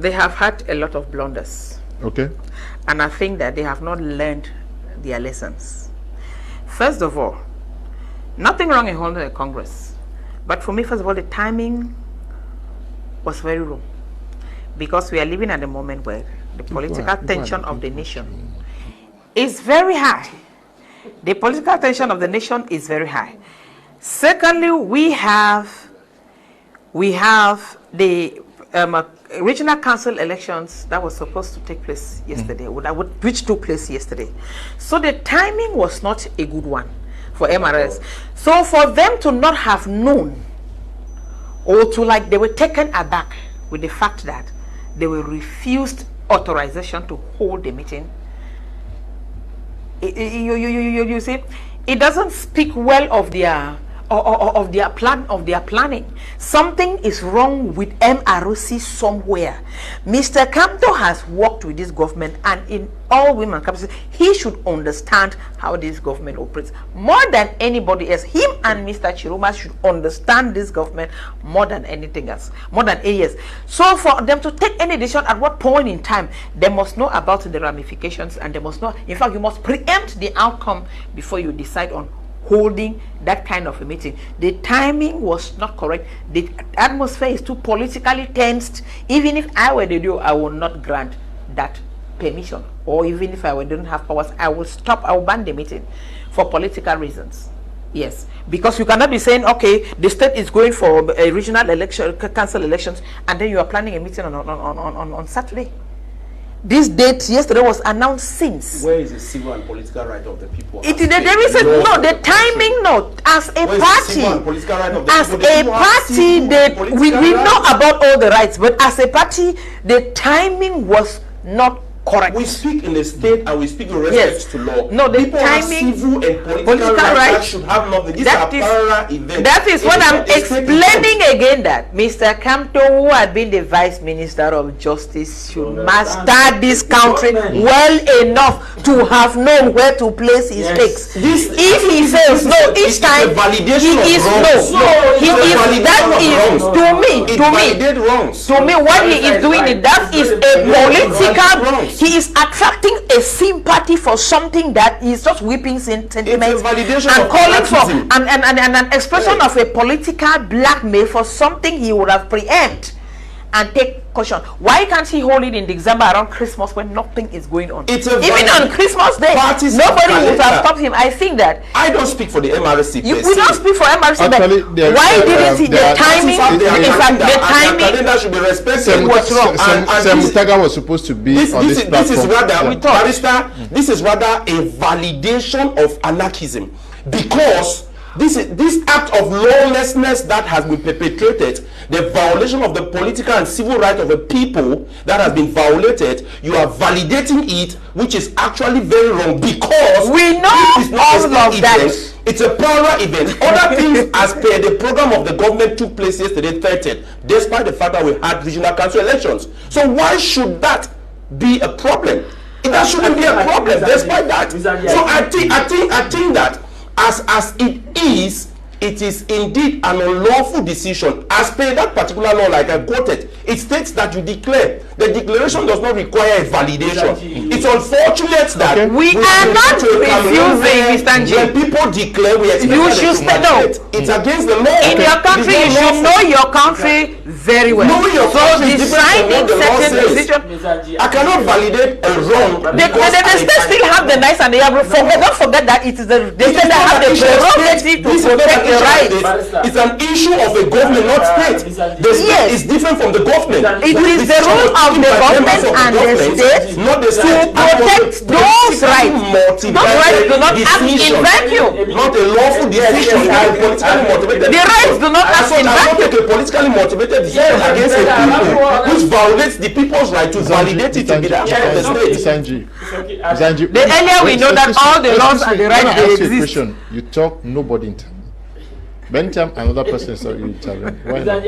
Speaker 2: They have had a lot of blunders.
Speaker 1: Okay.
Speaker 2: And I think that they have not learned their lessons. First of all, nothing wrong in holding a Congress. But for me, first of all, the timing was very wrong. Because we are living at a moment where the political tension of the nation is very high. The political tension of the nation is very high. Secondly, we have the regional council elections that was supposed to take place yesterday, which took place yesterday. So the timing was not a good one for MRS. So for them to not have known, or to they were taken aback with the fact that they were refused authorization to hold the meeting, you see, it doesn't speak well of their planning. Something is wrong with MRC somewhere. Mr. Kamto has worked with this government, and in all women capacity, he should understand how this government operates more than anybody else. Him and Mr. Chiroma should understand this government more than anything else, more than 8 years. So for them to take any decision at what point in time, they must know about the ramifications, and they must know, in fact, you must preempt the outcome before you decide on holding that kind of a meeting. The timing was not correct. The atmosphere is too politically tensed. Even if I were the do, I will not grant that permission. Or even if I didn't have powers, I will ban the meeting for political reasons. Yes, because you cannot be saying, okay, the state is going for a regional election, council elections, and then you are planning a meeting on Saturday. This date yesterday was announced since.
Speaker 3: Where is the civil and political right of the people?
Speaker 2: There is the timing note. As a party, we know about all the rights, but as a party, the timing was not correct.
Speaker 3: We speak in the state and we speak in respect to law.
Speaker 2: No, the
Speaker 3: people
Speaker 2: timing,
Speaker 3: civil and political rights should have nothing. These are parallel events.
Speaker 2: That is what I'm explaining again, that Mr. Kamto, who had been the Vice Minister of Justice, should master this country well enough to have known where to place his stakes. If he fails, each time he is to me what he is doing, that is a political. He is attracting a sympathy for something that is just whipping sentiments and calling for an expression of a political blackmail for something he would have preempted and take caution. Why can't he hold it in December around Christmas when nothing is going on? Even on Christmas Day, nobody would have stopped him. I think that
Speaker 3: I don't speak for the MRC.
Speaker 2: We don't speak for MRC, but why didn't he? The timing, the calendar
Speaker 3: should be respected.
Speaker 2: Was wrong.
Speaker 1: Mutaga was supposed to be on this platform.
Speaker 3: This is rather a validation of anarchism, because this act of lawlessness that has been perpetrated, the violation of the political and civil right of the people that has been violated, you are validating it, which is actually very wrong, because
Speaker 2: we know all of that.
Speaker 3: It's a parallel event. Other things as per the program of the government took place yesterday, 30th, despite the fact that we had regional council elections. So why should that be a problem? That shouldn't be a problem despite that. So I think that as it is indeed an unlawful decision as per that particular law, like I quoted. It states that you declare. The declaration does not require a validation. It's unfortunate that
Speaker 2: we are not refusing, Mr. Nji.
Speaker 3: When people declare, we expect
Speaker 2: you should it's
Speaker 3: against the law.
Speaker 2: In your country, you should know your country very well.
Speaker 3: Knowing your country is different from what the law says. I cannot validate a wrong.
Speaker 2: The states still have the nice and the have. Don't forget that it is the states that have the prerogative to protect the rights.
Speaker 3: It's an issue of a government, not state. The state is different from the government.
Speaker 2: It is the role of the government and the state to protect those rights. Those rights do not act in vacuum.
Speaker 3: Not a lawful decision.
Speaker 2: The rights do not act in vacuum.
Speaker 3: Take a politically motivated decision against a people which violates the people's right to validate it to be the action of the state.
Speaker 2: The earlier we know that all the laws and the rights they exist.
Speaker 1: You talk, nobody intervenes. Anytime another person saw you intervene, why not?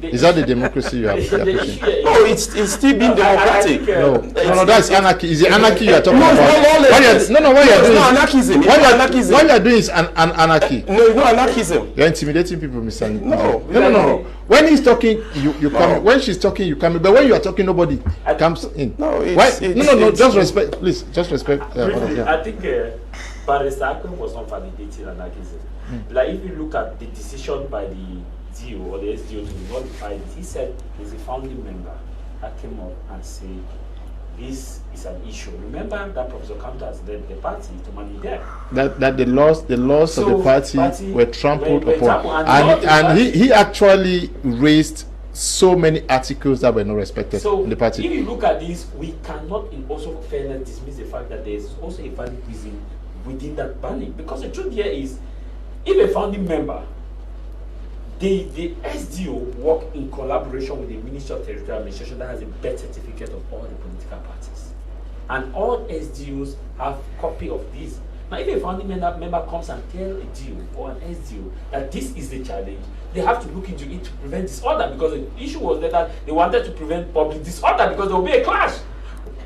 Speaker 1: Is that the democracy you are pushing?
Speaker 3: No, it's still being democratic.
Speaker 1: No, that's anarchy. Is it anarchy you are talking about? What you are doing is
Speaker 3: anarchism.
Speaker 1: What you are doing is an anarchy.
Speaker 3: No, it's not anarchism.
Speaker 1: You are intimidating people, Mr.
Speaker 3: No.
Speaker 1: When he's talking, you come. When she's talking, you come. But when you are talking, nobody comes in.
Speaker 3: No,
Speaker 1: just respect, please. Just respect.
Speaker 4: I think Barrister Akwen was not validating anarchism. Like if you look at the decision by the DO or the SDO to modify it, he said there's a founding member that came up and said this is an issue. Remember that Professor Kamto has led the party to Manedem.
Speaker 1: That the laws of the party were trampled upon, and he actually raised so many articles that were not respected in the party.
Speaker 4: If you look at this, we cannot in also fairness dismiss the fact that there is also a valid reason within that banning, because the truth here is, if a founding member, the SDO work in collaboration with the Ministry of Territorial Administration that has a birth certificate of all the political parties, and all SDOs have copy of this. Now, if a founding member comes and tells a DO or an SDO that this is the challenge, they have to look into it to prevent disorder, because the issue was that they wanted to prevent public disorder because there will be a clash.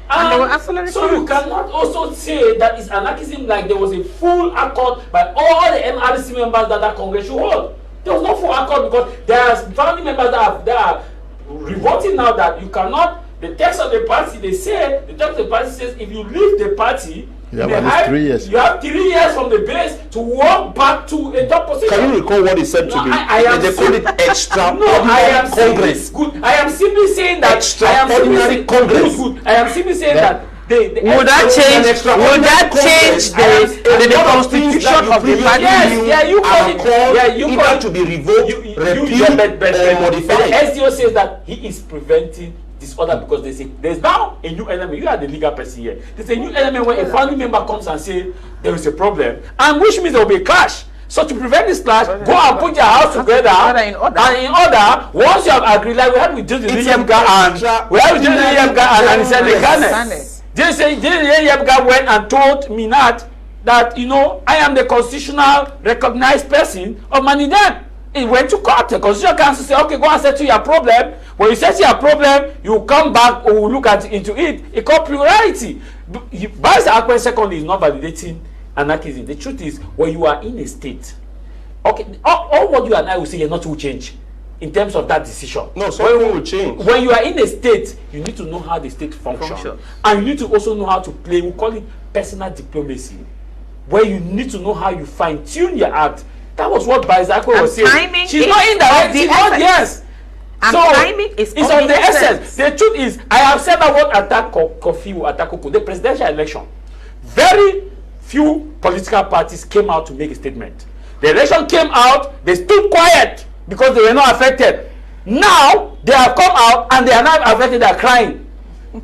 Speaker 4: So you cannot also say that it's anarchism, like there was a full accord by all the MRC members that Congress should hold. There was no full accord, because there are founding members that are revolting now that you cannot. The text of the party, the text of the party says if you leave the party,
Speaker 1: you have at least 3 years.
Speaker 4: You have 3 years from the base to walk back to a top position.
Speaker 3: Can you recall what he said to me? They call it Congress.
Speaker 4: Good. I am simply saying that
Speaker 3: Extraordinary Congress.
Speaker 4: Good. I am simply saying that
Speaker 2: Would that change the constitution of the party?
Speaker 5: Yes, you call to be revoked, repealed, or modified. The SDO says that he is preventing disorder because there's now a new element. You are the legal person here. There's a new element where a family member comes and say there is a problem, and which means there will be a clash. So to prevent this clash, go and put your house together and in order. Once you have agreed, like we had with the Yemga and Anicent Ekane. The Yemga went and told Minat that I am the constitutional recognized person of Manedem. He went to court. The Constitutional Council said, okay, go and settle your problem. When you settle your problem, you come back or we'll look into it. It called plurality. Barrister Akwen secondly is not validating anarchism. The truth is, when you are in a state, okay, all what you and I will say, you're not to change in terms of that decision.
Speaker 3: No, something will change.
Speaker 5: When you are in a state, you need to know how the state functions. And you need to also know how to play, we call it personal diplomacy, where you need to know how you fine-tune your act. That was what Barrister Akwen was saying. She's not indirect, she's not, yes.
Speaker 2: And
Speaker 5: so
Speaker 2: timing is
Speaker 5: it's of the essence. The truth is, I have said that what attack Kofi will attack Koko, the presidential election. Very few political parties came out to make a statement. The election came out, they stood quiet because they were not affected. Now they have come out and they are not affected, they are crying.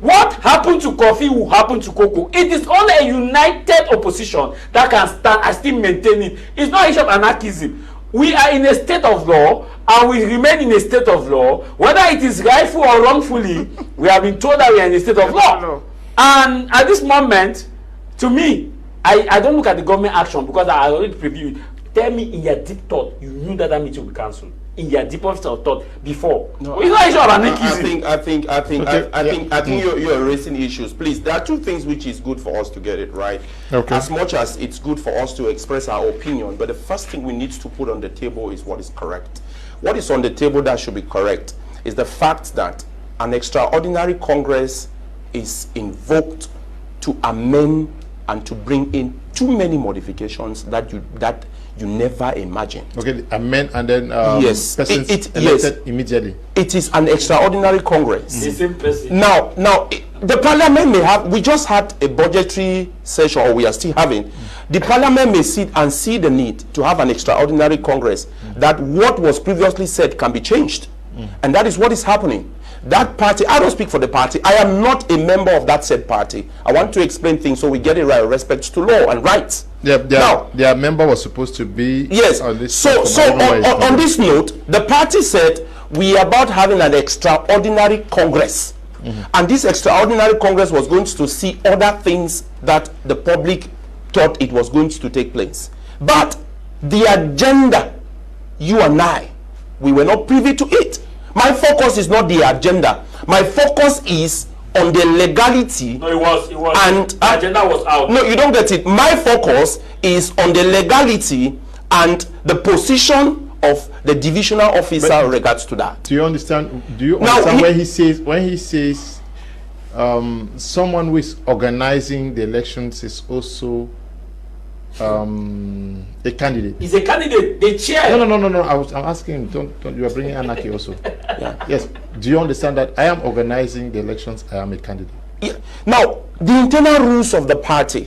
Speaker 5: What happened to Kofi will happen to Koko. It is only a united opposition that can stand and still maintain it. It's not an issue of anarchism. We are in a state of law and we remain in a state of law. Whether it is rightful or wrongfully, we have been told that we are in a state of law. And at this moment, to me, I don't look at the government action because I already previewed. Tell me in your deep thought, you knew that meeting will be cancelled. In your deepest of thought before. No, it's not issue of anarchism.
Speaker 3: I think you're raising issues. Please, there are two things which is good for us to get it right. Okay. As much as it's good for us to express our opinion, but the first thing we need to put on the table is what is correct. What is on the table that should be correct is the fact that an extraordinary Congress is invoked to amend and to bring in too many modifications that you never imagined. Okay, amend and then yes, persons elected immediately. It is an extraordinary Congress. Now, the Parliament may have. We just had a budgetary session, or we are still having. The Parliament may sit and see the need to have an extraordinary Congress. That what was previously said can be changed, and that is what is happening. That party, I don't speak for the party. I am not a member of that said party. I want to explain things so we get it right with respect to law and rights. Their member was supposed to be. Yes. On this on this note, the party said we are about having an extraordinary Congress, and this extraordinary Congress was going to see other things that the public thought it was going to take place. But the agenda, you and I, we were not privy to it. My focus is not the agenda. My focus is on the legality.
Speaker 5: No, it was.
Speaker 3: And
Speaker 5: the agenda was out.
Speaker 3: No, you don't get it. My focus is on the legality and the position of the divisional officer in regards to that.
Speaker 1: Do you understand? Do you understand when he says someone who is organizing the elections is also a candidate?
Speaker 5: He's a candidate. The chair.
Speaker 1: No. I'm asking. Don't. You are bringing anarchy also. Yeah. Yes. Do you understand that I am organizing the elections? I am a candidate.
Speaker 3: Yeah. Now, the internal rules of the party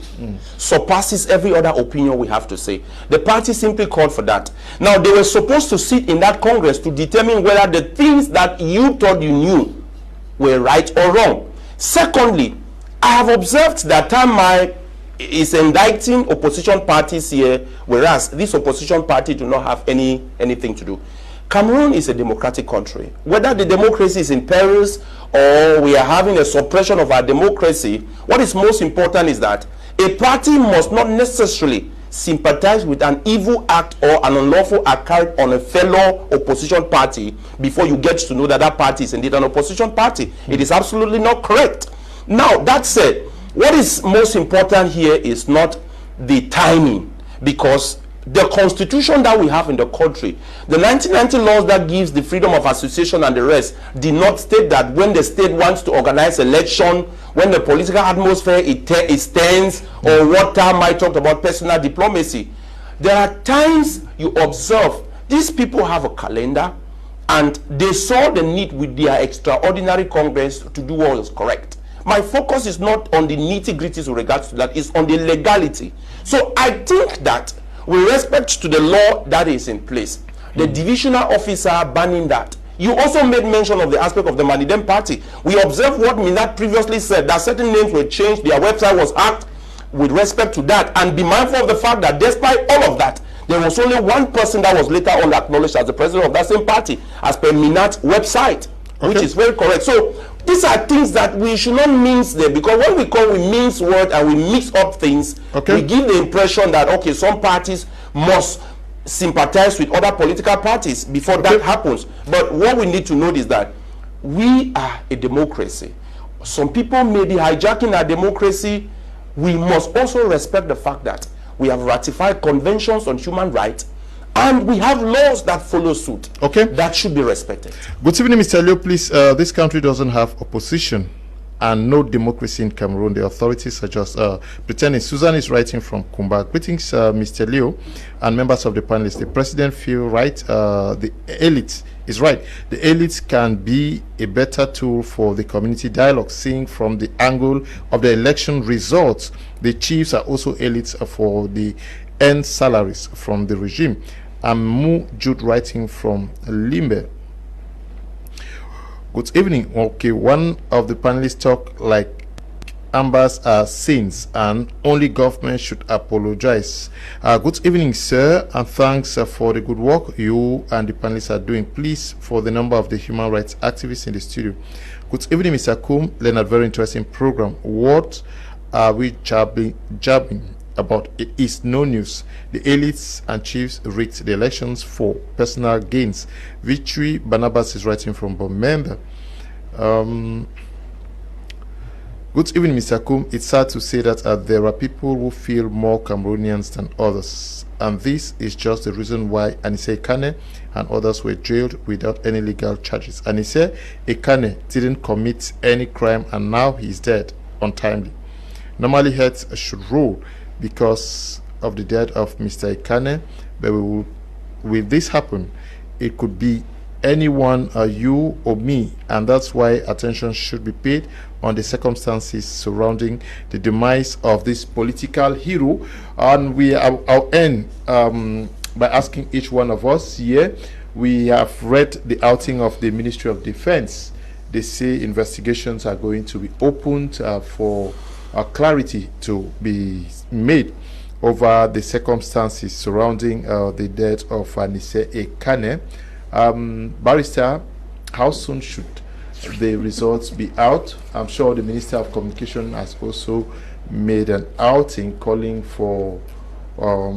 Speaker 3: surpasses every other opinion we have to say. The party simply called for that. Now, they were supposed to sit in that Congress to determine whether the things that you thought you knew were right or wrong. Secondly, I have observed that Tah Mai is indicting opposition parties here, whereas this opposition party do not have anything to do. Cameroon is a democratic country. Whether the democracy is in perils or we are having a suppression of our democracy, what is most important is that a party must not necessarily sympathize with an evil act or an unlawful act carried on a fellow opposition party before you get to know that that party is indeed an opposition party. It is absolutely not correct. Now, that said, what is most important here is not the timing, because the constitution that we have in the country, the 1990 laws that gives the freedom of association and the rest, did not state that when the state wants to organize election, when the political atmosphere is tense, or what Tah Mai talked about personal diplomacy. There are times you observe these people have a calendar and they saw the need with their extraordinary Congress to do what is correct. My focus is not on the nitty-gritties with regards to that, it's on the legality. So I think that with respect to the law that is in place, the divisional officer banning that. You also made mention of the aspect of the Manedem party. We observed what Minat previously said, that certain names were changed, their website was hacked with respect to that. And be mindful of the fact that despite all of that, there was only one person that was later on acknowledged as the president of that same party, as per Minat's website, which is very correct. So these are things that we should not mince them, because when we mince words and we mix up things, we give the impression that, okay, some parties must sympathize with other political parties before that happens. But what we need to note is that we are a democracy. Some people may be hijacking our democracy. We must also respect the fact that we have ratified conventions on human rights, and we have laws that follow suit. That should be respected.
Speaker 1: Good evening, Mr. Leo. Please, this country doesn't have opposition and no democracy in Cameroon. The authorities are just pretending. Susan is writing from Kumba. Greetings, Mr. Leo and members of the panelists. The president feel right. The elite is right. The elite can be a better tool for the community dialogue. Seeing from the angle of the election results, the chiefs are also elites for the earned salaries from the regime. Mu Jude writing from Limbe. Good evening. Okay, one of the panelists talk like ambers are saints and only government should apologize. Good evening, sir, and thanks for the good work you and the panelists are doing. Please, for the number of the human rights activists in the studio. Good evening, Mr. Kum Leonard. Very interesting program. What are we jabbing about? It is no news. The elites and chiefs rigged the elections for personal gains. Victory Barnabas is writing from Bomemba. Good evening, Mr. Kum. It's sad to say that there are people who feel more Cameroonians than others, and this is just the reason why Ekane and others were jailed without any legal charges. Ekane didn't commit any crime, and now he's dead untimely. Normally heads should roll because of the death of Mr. Ekane, but will this happen? It could be anyone, you or me, and that's why attention should be paid on the circumstances surrounding the demise of this political hero. And I'll end by asking each one of us here. We have read the outing of the Ministry of Defense. They say investigations are going to be opened for clarity to be made over the circumstances surrounding the death of Anicent Ekane. Barrister, how soon should the results be out? I'm sure the Minister of Communication has also made an outing calling for all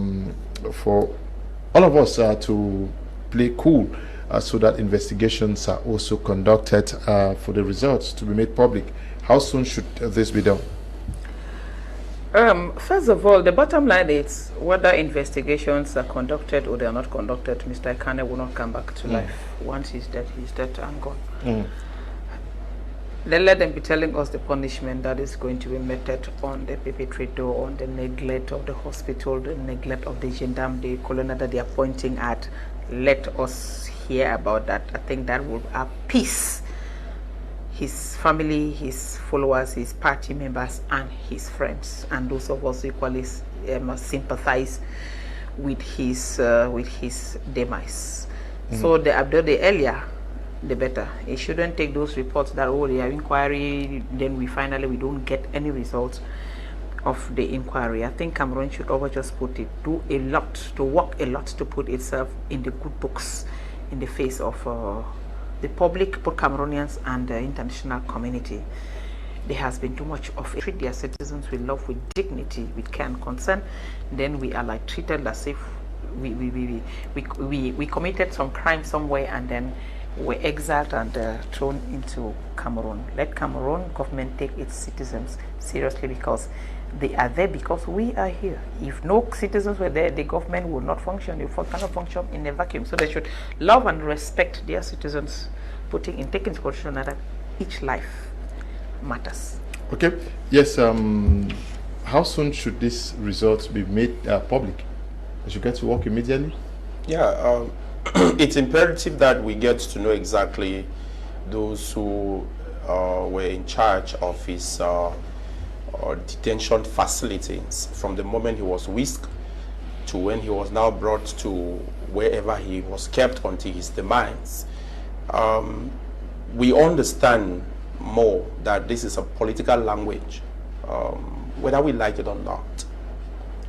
Speaker 1: of us to play cool so that investigations are also conducted for the results to be made public. How soon should this be done?
Speaker 2: First of all, the bottom line is whether investigations are conducted or they are not conducted, Mr. Ekane will not come back to life. Once he's dead and gone. Then let them be telling us the punishment that is going to be meted on the perpetrator, on the neglect of the hospital, the neglect of the gendarme, the colonel that they are pointing at. Let us hear about that. I think that will appease his family, his followers, his party members, and his friends, and those of us equally must sympathize with his demise. So the earlier, the better. It shouldn't take those reports that they have inquiry, then we don't get any results of the inquiry. I think Cameroon should always just work a lot to put itself in the good books in the face of the public, both Cameroonians and the international community. There has been too much of it. Treat their citizens with love, with dignity, with care and concern. Then we are like treated as if we committed some crime somewhere and then were exiled and thrown into Cameroon. Let Cameroon government take its citizens seriously, because they are there because we are here. If no citizens were there, the government would not function. It cannot function in a vacuum. So they should love and respect their citizens, taking into consideration that each life matters.
Speaker 1: Okay. Yes. How soon should these results be made public? Should you get to work immediately?
Speaker 3: Yeah. It's imperative that we get to know exactly those who were in charge of his detention facilities from the moment he was whisked to when he was now brought to wherever he was kept until his demise. We understand more that this is a political language, whether we like it or not.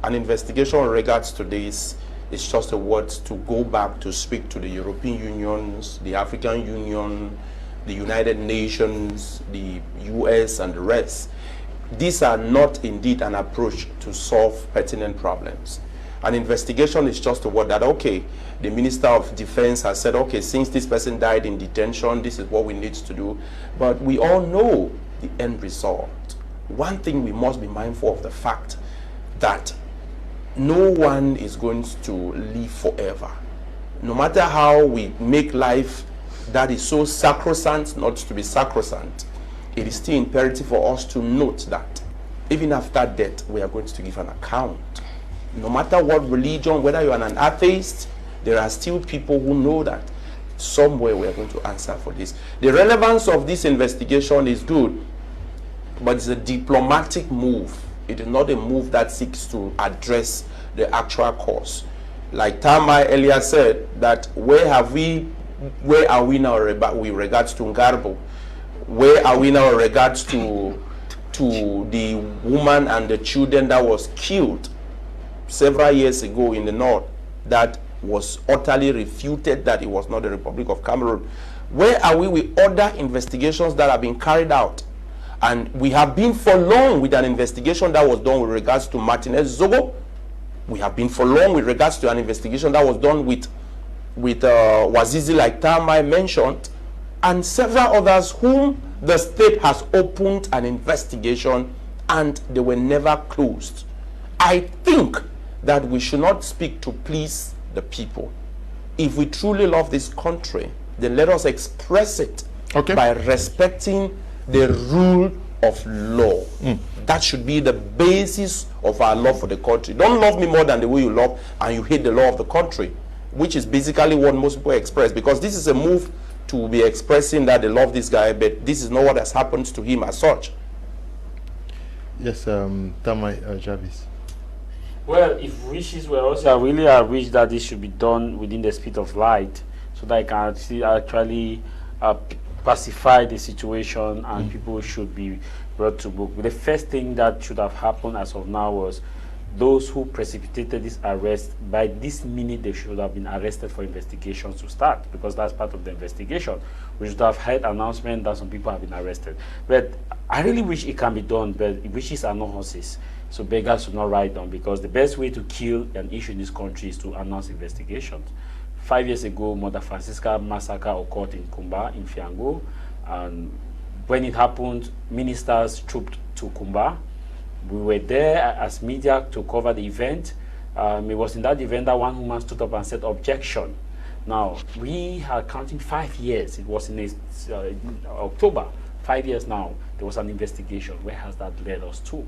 Speaker 3: An investigation in regards to this is just a word to go back to speak to the European Unions, the African Union, the United Nations, the US, and the rest. These are not indeed an approach to solve pertinent problems. An investigation is just a word that, okay, the Minister of Defense has said, okay, since this person died in detention, this is what we need to do. But we all know the end result. One thing we must be mindful of the fact that no one is going to live forever. No matter how we make life that is so sacrosanct not to be sacrosanct, it is still imperative for us to note that even after death, we are going to give an account. No matter what religion, whether you are an atheist, there are still people who know that somewhere we are going to answer for this. The relevance of this investigation is good, but it's a diplomatic move. It is not a move that seeks to address the actual cause. Like Tah Mai earlier said, that where are we now with regards to Ngarbo? Where are we now in regards to the woman and the children that was killed several years ago in the north, that was utterly refuted that it was not the Republic of Cameroon? Where are we with other investigations that have been carried out? And we have been for long with an investigation that was done with regards to Martinez Zogo. We have been for long with regards to an investigation that was done with Wazizi, like Tah Mai mentioned, and several others whom the state has opened an investigation and they were never closed. I think that we should not speak to please the people. If we truly love this country, then let us express it by respecting the rule of law. That should be the basis of our love for the country. Don't love me more than the way you love and you hate the law of the country, which is basically what most people express, because this is a move to be expressing that they love this guy, but this is not what has happened to him as such.
Speaker 1: Yes, Tah Mai Javis.
Speaker 4: Well, if wishes were also really a wish that this should be done within the speed of light, so that I can actually pacify the situation and people should be brought to book. But the first thing that should have happened as of now was those who precipitated this arrest, by this minute they should have been arrested for investigations to start, because that's part of the investigation. We should have heard announcement that some people have been arrested. But I really wish it can be done, but wishes are not horses. So beggars should not ride on, because the best way to kill an issue in this country is to announce investigations. 5 years ago, Mother Francisca massacre occurred in Kumba, in Fiango, and when it happened, ministers trooped to Kumba. We were there as media to cover the event. It was in that event that one woman stood up and said, objection. Now, we are counting 5 years. It was in October, 5 years now. There was an investigation. Where has that led us to?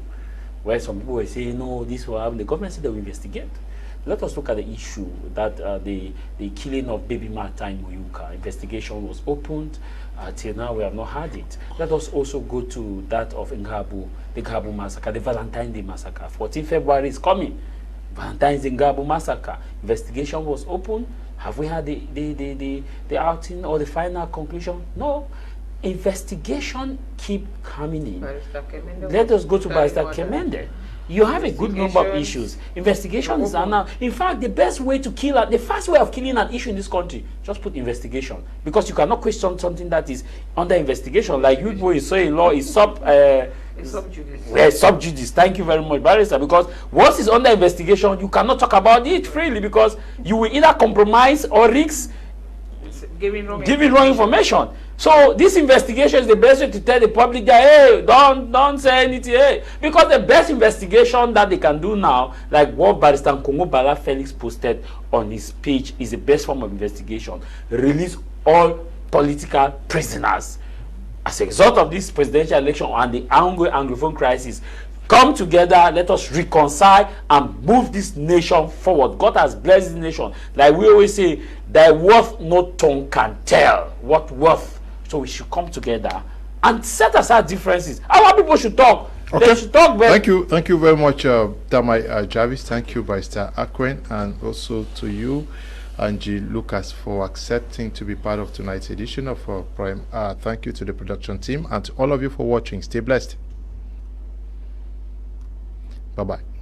Speaker 4: Where some people were saying, no, this will happen. The government said they will investigate. Let us look at the issue that the killing of baby Martha in Moyuka. Investigation was opened. Till now, we have not had it. Let us also go to that of Ngabu, the Ngabu massacre, the Valentine's Day massacre. 14 February is coming. Valentine's Day Ngabu massacre. Investigation was opened. Have we had the outing or the final conclusion? No. Investigation keep coming in. Let us go to Barrister Akwen. You have a good number of issues. Investigations are now, in fact, the best way to kill, the fast way of killing an issue in this country, just put investigation. Because you cannot question something that is under investigation. Like you boy saying law is sub judice. Thank you very much, Barrister. Because once it's under investigation, you cannot talk about it freely, because you will either compromise or risk giving wrong information. So this investigation is the best way to tell the public that, hey, don't say anything, hey. Because the best investigation that they can do now, like what Barrister Nkongo Bala Felix posted on his page, is the best form of investigation. Release all political prisoners. As a result of this presidential election and the ongoing Anglophone crisis, come together, let us reconcile and move this nation forward. God has blessed this nation. Like we always say, thy worth no tongue can tell. What worth? So we should come together
Speaker 5: and set aside differences. Our people should talk.
Speaker 1: Okay.
Speaker 5: They should talk.
Speaker 1: Thank you very much, Tah Mai Javis. Thank you, Barrister Akwen, and also to you, Nji Lucas, for accepting to be part of tonight's edition of Prime. Thank you to the production team and to all of you for watching. Stay blessed. Bye-bye.